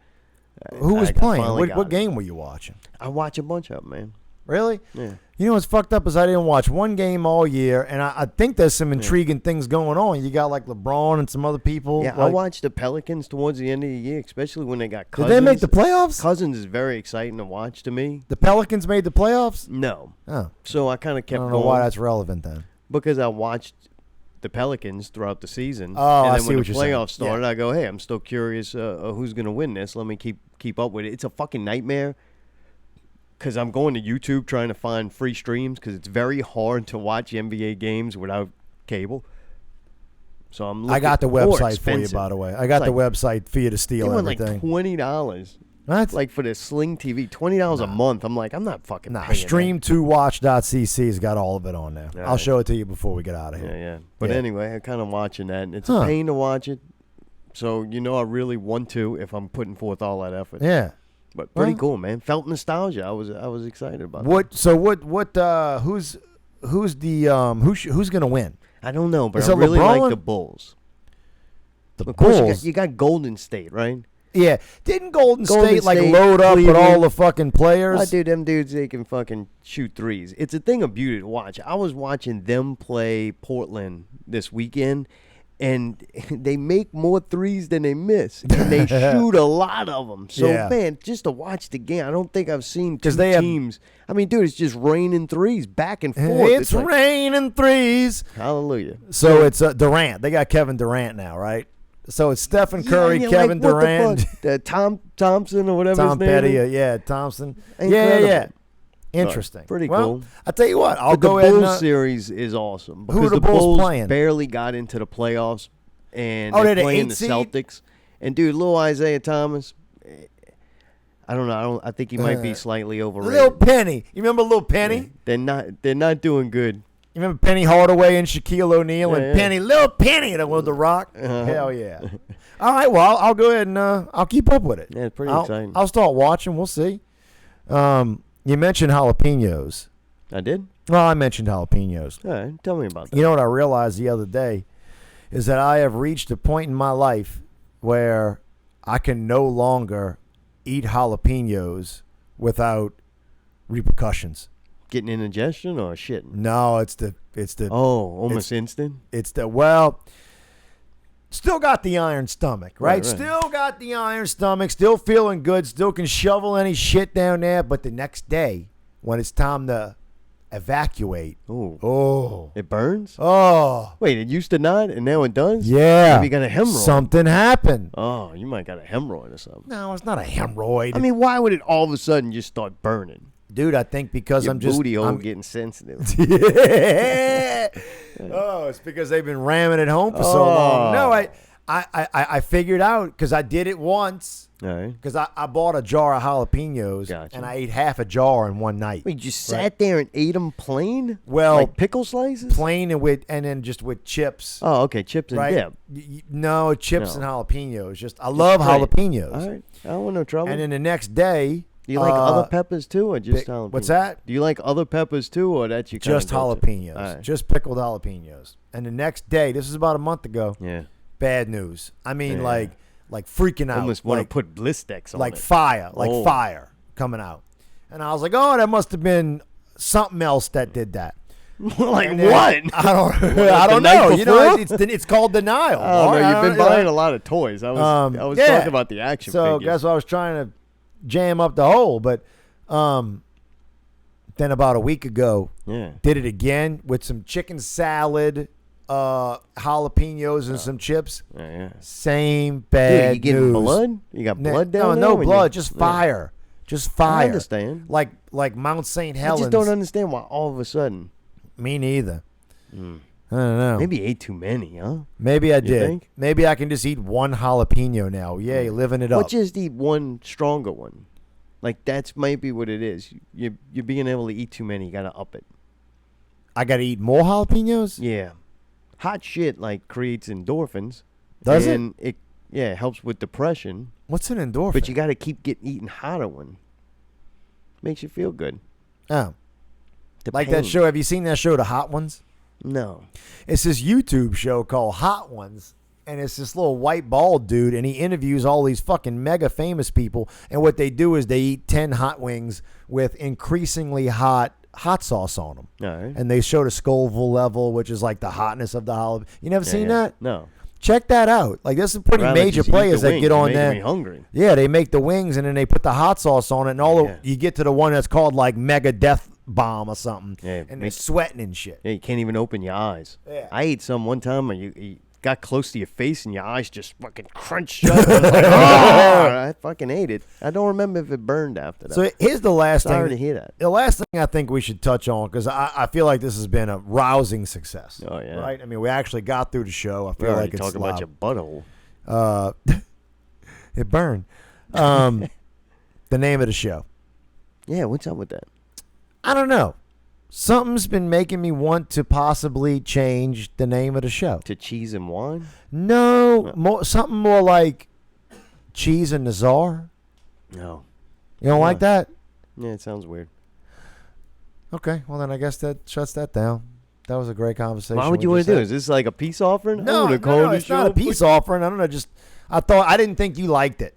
who was playing? What game were you watching? I watch a bunch of them, man. Really? Yeah. You know what's fucked up is I didn't watch one game all year, and I think there's some intriguing things going on. You got like LeBron and some other people. Yeah, I watched the Pelicans towards the end of the year, especially when they got Cousins. Did they make the playoffs? Cousins is very exciting to watch to me. The Pelicans made the playoffs? No. Oh. So I kind of kept I going. don't know why that's relevant then. Because I watched the Pelicans throughout the season. Oh, and I then see when what the you're saying. playoffs started, I go, hey, I'm still curious who's going to win this. Let me keep up with it. It's a fucking nightmare because I'm going to YouTube trying to find free streams because it's very hard to watch NBA games without cable. So I'm looking, I got the or website for you, expensive. by the way. I got the website for you to They steal went like everything. $20. That's Like for the Sling TV, $20 a month. I'm like, I'm not fucking paying that. Stream2watch.cc's got all of it on there. All I'll right. show it to you before we get out of here. Yeah. But Yeah. anyway, I'm kind of watching that, and it's Huh. a pain to watch it. So, I really want to if I'm putting forth all that effort. Yeah. But pretty Well- cool, man. Felt nostalgia. I was excited about that. Who's gonna win? I don't know, but Is I it really LeBron? like the Bulls. The Of course, Bulls. you got Golden State, right? Yeah. Didn't Golden State like State, load up with Cleveland. all the fucking players? Oh, dude, them dudes, they can fucking shoot threes. It's a thing of beauty to watch. I was watching them play Portland this weekend, and they make more threes than they miss, and they shoot a lot of them. So, Yeah. man, just to watch the game, I don't think I've seen two they have- teams. I mean, dude, it's just raining threes back and forth. It's like, raining threes. hallelujah. So it's Durant. They got Kevin Durant now, right? So it's Stephen Curry, Yeah, Kevin like, what the Durant, fuck? Tom Thompson or whatever Tom his name Petty, is. Thompson. Incredible. Yeah. Interesting. Pretty Well, cool. I'll tell you what. I'll But go the ahead Bulls and series is awesome Who are because the Bulls playing? barely got into the playoffs, and Oh, they're they're the playing 8 the seed? Celtics. And dude, little Isaiah Thomas, I don't know. I think he might be slightly overrated. Lil Penny. You remember Lil Penny? They're not doing good. You remember Penny Hardaway and Shaquille O'Neal and Yeah. Penny, Lil Penny that was the Rock? Hell yeah. All right, well, I'll go ahead and I'll keep up with it. Yeah, it's pretty I'll, exciting. I'll start watching. We'll see. You mentioned jalapenos. I did. Well, I mentioned jalapenos. All right, tell me about that. You know what I realized the other day is that I have reached a point in my life where I can no longer eat jalapenos without repercussions. Getting indigestion or shit? No, it's the Almost instant. Still got the iron stomach, right? Right. Still got the iron stomach, still feeling good, still can shovel any shit down there, but the next day when it's time to evacuate, Oh, it burns. oh, Wait, it used to not, and now it does. yeah. Maybe you got a hemorrhoid. Something happened. Oh, you might got a hemorrhoid or something. No, it's not a hemorrhoid. I mean, why would it all of a sudden just start burning? Dude, I think because Your I'm just booty hole I'm, getting sensitive. Oh, it's because they've been ramming it home for so long. No, I figured out because I did it once. All right. Because I bought a jar of jalapenos Gotcha. and I ate half a jar in one night. Wait, you just sat there and ate them plain? Well, like pickle slices? plain and then just with chips. Oh, okay, chips and right? dip. No, chips No. and jalapenos. Just I love straight. jalapenos. All right, I don't want no trouble. And then the next day, Do you like other peppers too, or just jalapenos? what's that? Do you like other peppers too, or that's you Just jalapenos. All right. Just pickled jalapenos. And the next day, this is about a month ago. Yeah. Bad news. I mean, Yeah. like freaking out. Almost want to like, put blistex on like it. fire, Oh. fire coming out. And I was like, oh, that must have been something else that did that. Like And then- what? I don't. What, I the don't night know. You know, before? it's called denial. Oh no, you've been know. buying a lot of toys. I was yeah. talking about the action So figures. guess what? I was trying to jam up the hole, but then about a week ago, Yeah. did it again with some chicken salad, jalapenos, and some chips. Yeah. Same Dude, bad you getting news. blood? You got blood down there? No when blood, you- just Yeah. fire, just I fire. understand. Like Mount St. I Helens. just don't understand why all of a sudden. Me neither. I don't know. Maybe you ate too many, huh? Maybe I did. think? Maybe I can just eat one jalapeno now. Yay, living it Or up. just eat one stronger one. Like that's maybe what it is. You're being able to eat too many. You gotta up it. I got to eat more jalapenos? Yeah. Hot shit like creates endorphins. Does it? and it? Yeah, it helps with depression. What's an endorphin? But you got to keep eating hotter one. Makes you feel good. Oh. The Like that pain. show. Have you seen that show, The Hot Ones? No. It's this YouTube show called Hot Ones. and it's this little white bald dude, and he interviews all these fucking mega famous people, and what they do is they eat 10 hot wings with increasingly hot sauce on them. All right. And they show the Scoville level, which is like the hotness of the jalapeno. You never seen that? No. Check that out. Like, there's some pretty Rather major just eat players the that wings. get on You're there. making me hungry. Yeah, they make the wings and then they put the hot sauce on it, and you get to the one that's called like Mega Death Bomb or something, Yeah, and they're sweating and shit. Yeah, you can't even open your eyes. Yeah. I ate some one time, and you got close to your face, and your eyes just fucking crunched shut. I was like, I fucking ate it. I don't remember if it burned after that. So here's the last Sorry thing. to hear that. The last thing I think we should touch on, because I feel like this has been a rousing success. Oh, yeah. Right? I mean, we actually got through the show. I We feel already like it's talking about your butthole. it burned. The name of the show. Yeah, what's up with that? I don't know. Something's been making me want to possibly change the name of the show. To Cheese and Wine? No, something more like Cheese and Nazar. No. You don't like that? Yeah, it sounds weird. Okay, well then I guess that shuts that down. That was a great conversation. Why would you want to do? Is this like a peace offering? No, it's not a peace offering. I don't know. I didn't think you liked it.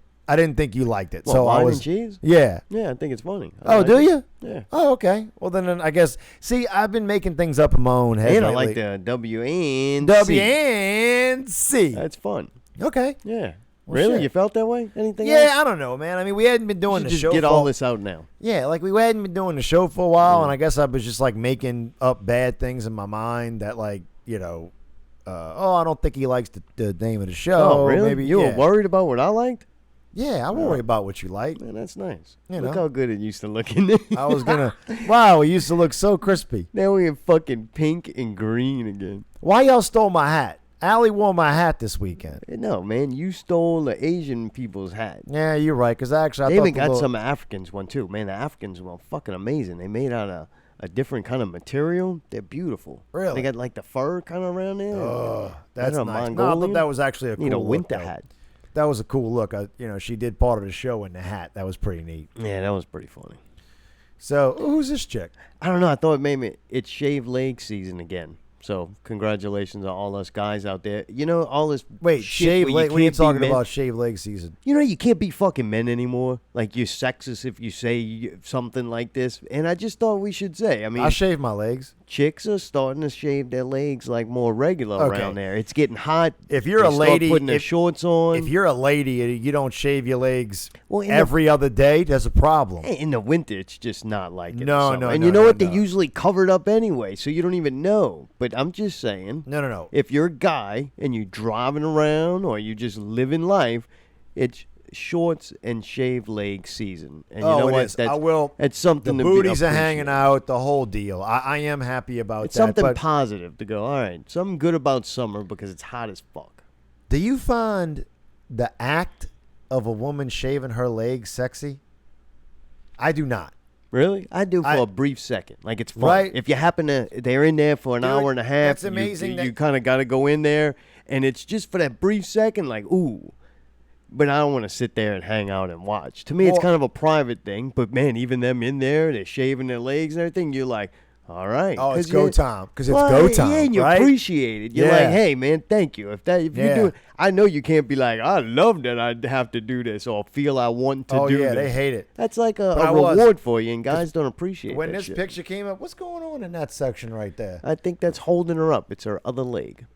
What, So Wine I was. and Cheese? Yeah. Yeah, I think it's funny. I Oh, like do it. you? Yeah. Oh, okay. Well, then I guess. See, I've been making things up in my own head. And I lately. like the W-N-C. W-N-C. That's fun. Okay. Yeah. Well, really? shit. You felt that way? Anything Yeah, else? I don't know, man. I mean, we hadn't been doing You the just show get for all this out now. Yeah, like we hadn't been doing the show for a while, and I guess I was just like making up bad things in my mind that, like, I don't think he likes the name of the show. Oh, really? Maybe You were worried about what I liked? Yeah, I worry about what you like. Man, that's nice. You Look know. how good it used to look in there. I was gonna. Wow, it used to look so crispy. Now we're in fucking pink and green again. Why y'all stole my hat? Allie wore my hat this weekend. No, man, you stole the Asian people's hat. Yeah, you're right. Because actually, They I thought even got some Africans one too. Man, the Africans were fucking amazing. They made out of a different kind of material. They're beautiful. Really? They got like the fur kind of around there. That's a nice. No, I Mongolian? thought that was actually a cool Need a look, winter though. hat. That was a cool look. She did part of the show in the hat. That was pretty neat. Yeah, that was pretty funny. So, who's this chick? I don't know. I thought maybe it's shave leg season again. So congratulations on all us guys out there. You know all this. Wait, shit shave where leg. What are you can't be talking men. about? Shave leg season. You know you can't be fucking men anymore. Like you're sexist if you say something like this. And I just thought we should say. I mean, I shave my legs. chicks are starting to shave their legs like more regular Okay. around there. It's getting hot. If you're They a start lady, putting their shorts on. If you're a lady and you don't shave your legs Well, in every other day, there's a problem. in the winter, it's just not like it. in No, summer. no, And no, you know no, what? no. They're usually covered up anyway, so you don't even know. But I'm just saying. No. If you're a guy and you're driving around or you just living life, it's shorts and shave leg season. And you know it what? is. I will. It's something The to booties be are hanging appreciated. out. The whole deal. I am happy about It's that. something but positive to go, all right, something good about summer because it's hot as fuck. do you find the act of a woman shaving her legs sexy? I do not. Really? I do for I- a brief second. Like it's fun. Right. If you happen to, they're in there for an Dude, hour and a half. that's amazing You, that- you kind of got to go in there, and it's just for that brief second, like, ooh. But I don't want to sit there and hang out and watch. To me, it's Well- kind of a private thing. But man, even them in there, they're shaving their legs and everything. You're like, all right. Oh, it's 'Cause go you- time. Because it's Well, go time. Yeah, and you right? appreciate it. You're Yeah. like, hey, man, thank you. If you Yeah. do it, I know you can't be like, I love that I have to do this or feel I want to Oh, do yeah, this. they hate it. That's like But a I was- reward for you, and guys don't appreciate When that this shit. picture came up, what's going on in that section right there? I think that's holding her up. It's her other leg.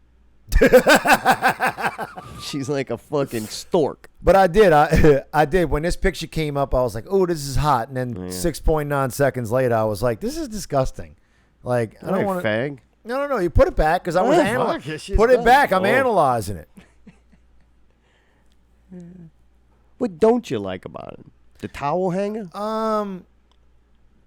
She's like a fucking stork. But I did. I did. When this picture came up, I was like, oh, this is hot. And then 6.9 seconds later, I was like, this is disgusting. Like, I don't want to. fag. No. You put it back because I was Oh, analyzing. fuck, shit's Put it done. back. I'm Oh. analyzing it. What don't you like about it? The towel hanger?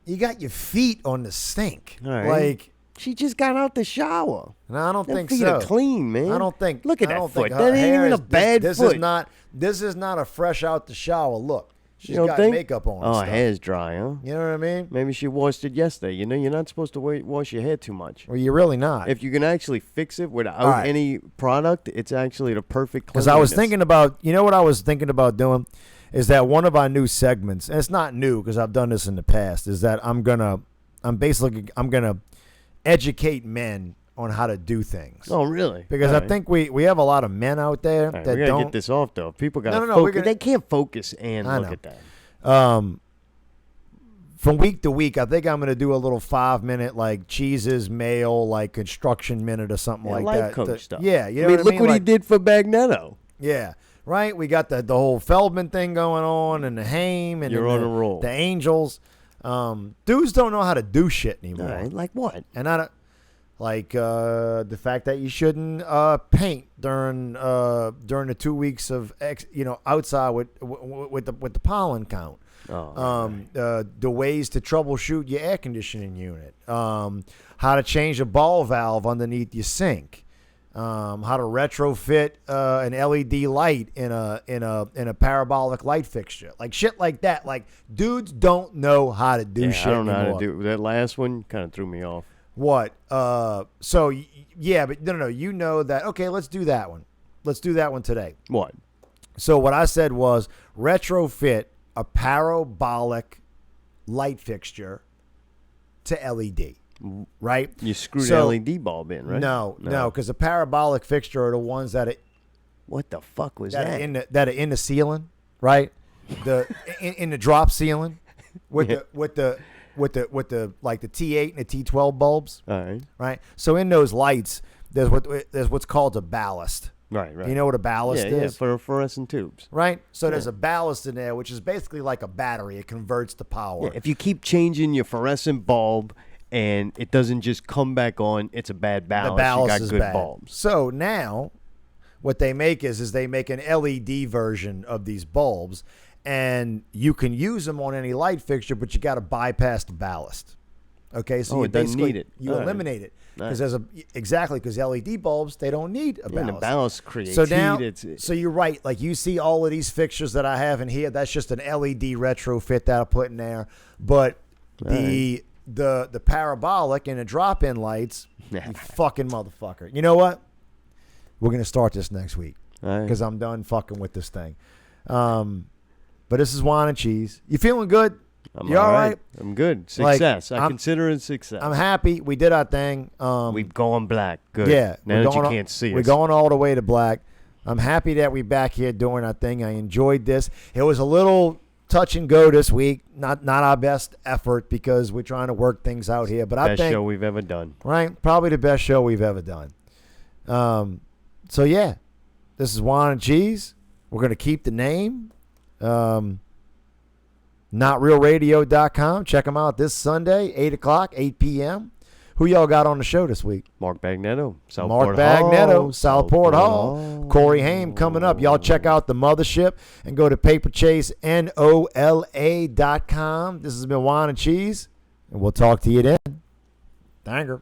You got your feet on the sink. All right. Like, She just got out the shower. no, I don't Them think feet so. are clean, man. I don't think. Look at I that don't foot. think her That ain't hair even a is- bad this foot. Is not. This is not a fresh out the shower look. She's You don't got think? makeup on. and Oh, her stuff. hair's dry, huh? You know what I mean? Maybe she washed it yesterday. You know, you're not supposed to wash your hair too much. Well, you're really not. If you can actually fix it without All right. any product, it's actually the perfect Because I was cleanliness. thinking about, you know what I was thinking about doing? Is that one of our new segments, and it's not new because I've done this in the past, is that I'm gonna educate men on how to do things. Oh, really? Because I think we have a lot of men out there right, that we gotta don't get this off though. People got to No, focus. They can't focus and I look know. at that. From week to week, I think I'm going to do a little 5-minute like Cheese's mail like construction minute or something like life that. coach stuff. Yeah, you know I mean, what I look mean? what he Like, did for Magneto. Yeah, right. We got the whole Feldman thing going on, and the Haim, and You're on a roll. The Angels. Dudes don't know how to do shit anymore. Right, like what? And I don't like the fact that you shouldn't paint during the 2 weeks of outside with the pollen count. Oh, The ways to troubleshoot your air conditioning unit, how to change a ball valve underneath your sink, how to retrofit an LED light in a parabolic light fixture, like shit like that. Like dudes don't know how to do shit I don't know anymore. how to do that. Last one kind of threw me off. What? So yeah, but no. You know that. Okay, let's do that one. Let's do that one today. What? So what I said was retrofit a parabolic light fixture to LED, right? You screwed the LED bulb in, right? No, because the parabolic fixture are the ones that What the fuck was that? are in the ceiling, right? In the drop ceiling with the like the T8 and the T12 bulbs, All right. right? So in those lights, there's what's called a ballast. Right. Do you know what a ballast is? Yeah, for fluorescent tubes. Right? So there's a ballast in there, which is basically like a battery. It converts to power. Yeah, if you keep changing your fluorescent bulb and it doesn't just come back on, it's a bad ballast. The ballast you got is good bad. bulbs. So now what they make is they make an LED version of these bulbs, and you can use them on any light fixture, but you got to bypass the ballast. Okay, so you it doesn't basically need it. you All eliminate it Right. because LED bulbs, they don't need a ballast. And the ballast creates So now, heat. so you're right. Like you see all of these fixtures that I have in here, that's just an LED retrofit that I put in there. But the parabolic and the drop-in lights, you fucking motherfucker. You know what? We're gonna start this next week because I'm done fucking with this thing. But this is Whine and Cheese. You feeling good? You all right? I'm good. Success. I consider it success. I'm happy. We did our thing. We've gone black. Good. Yeah. Now that you can't see us. We're going all the way to black. I'm happy that we're back here doing our thing. I enjoyed this. It was a little touch and go this week. Not our best effort because we're trying to work things out here. But I think best show we've ever done. Right? Probably the best show we've ever done. So yeah, this is Whine and Cheese. We're gonna keep the name. NotRealRadio.com. Check them out this Sunday, 8 o'clock, 8 p.m. Who y'all got on the show this week? Mark Bagnetto, Southport Hall. Corey Haim coming up. Y'all check out the mothership and go to paperchasenola.com. This has been Whine and Cheese, and we'll talk to you then. Thank you.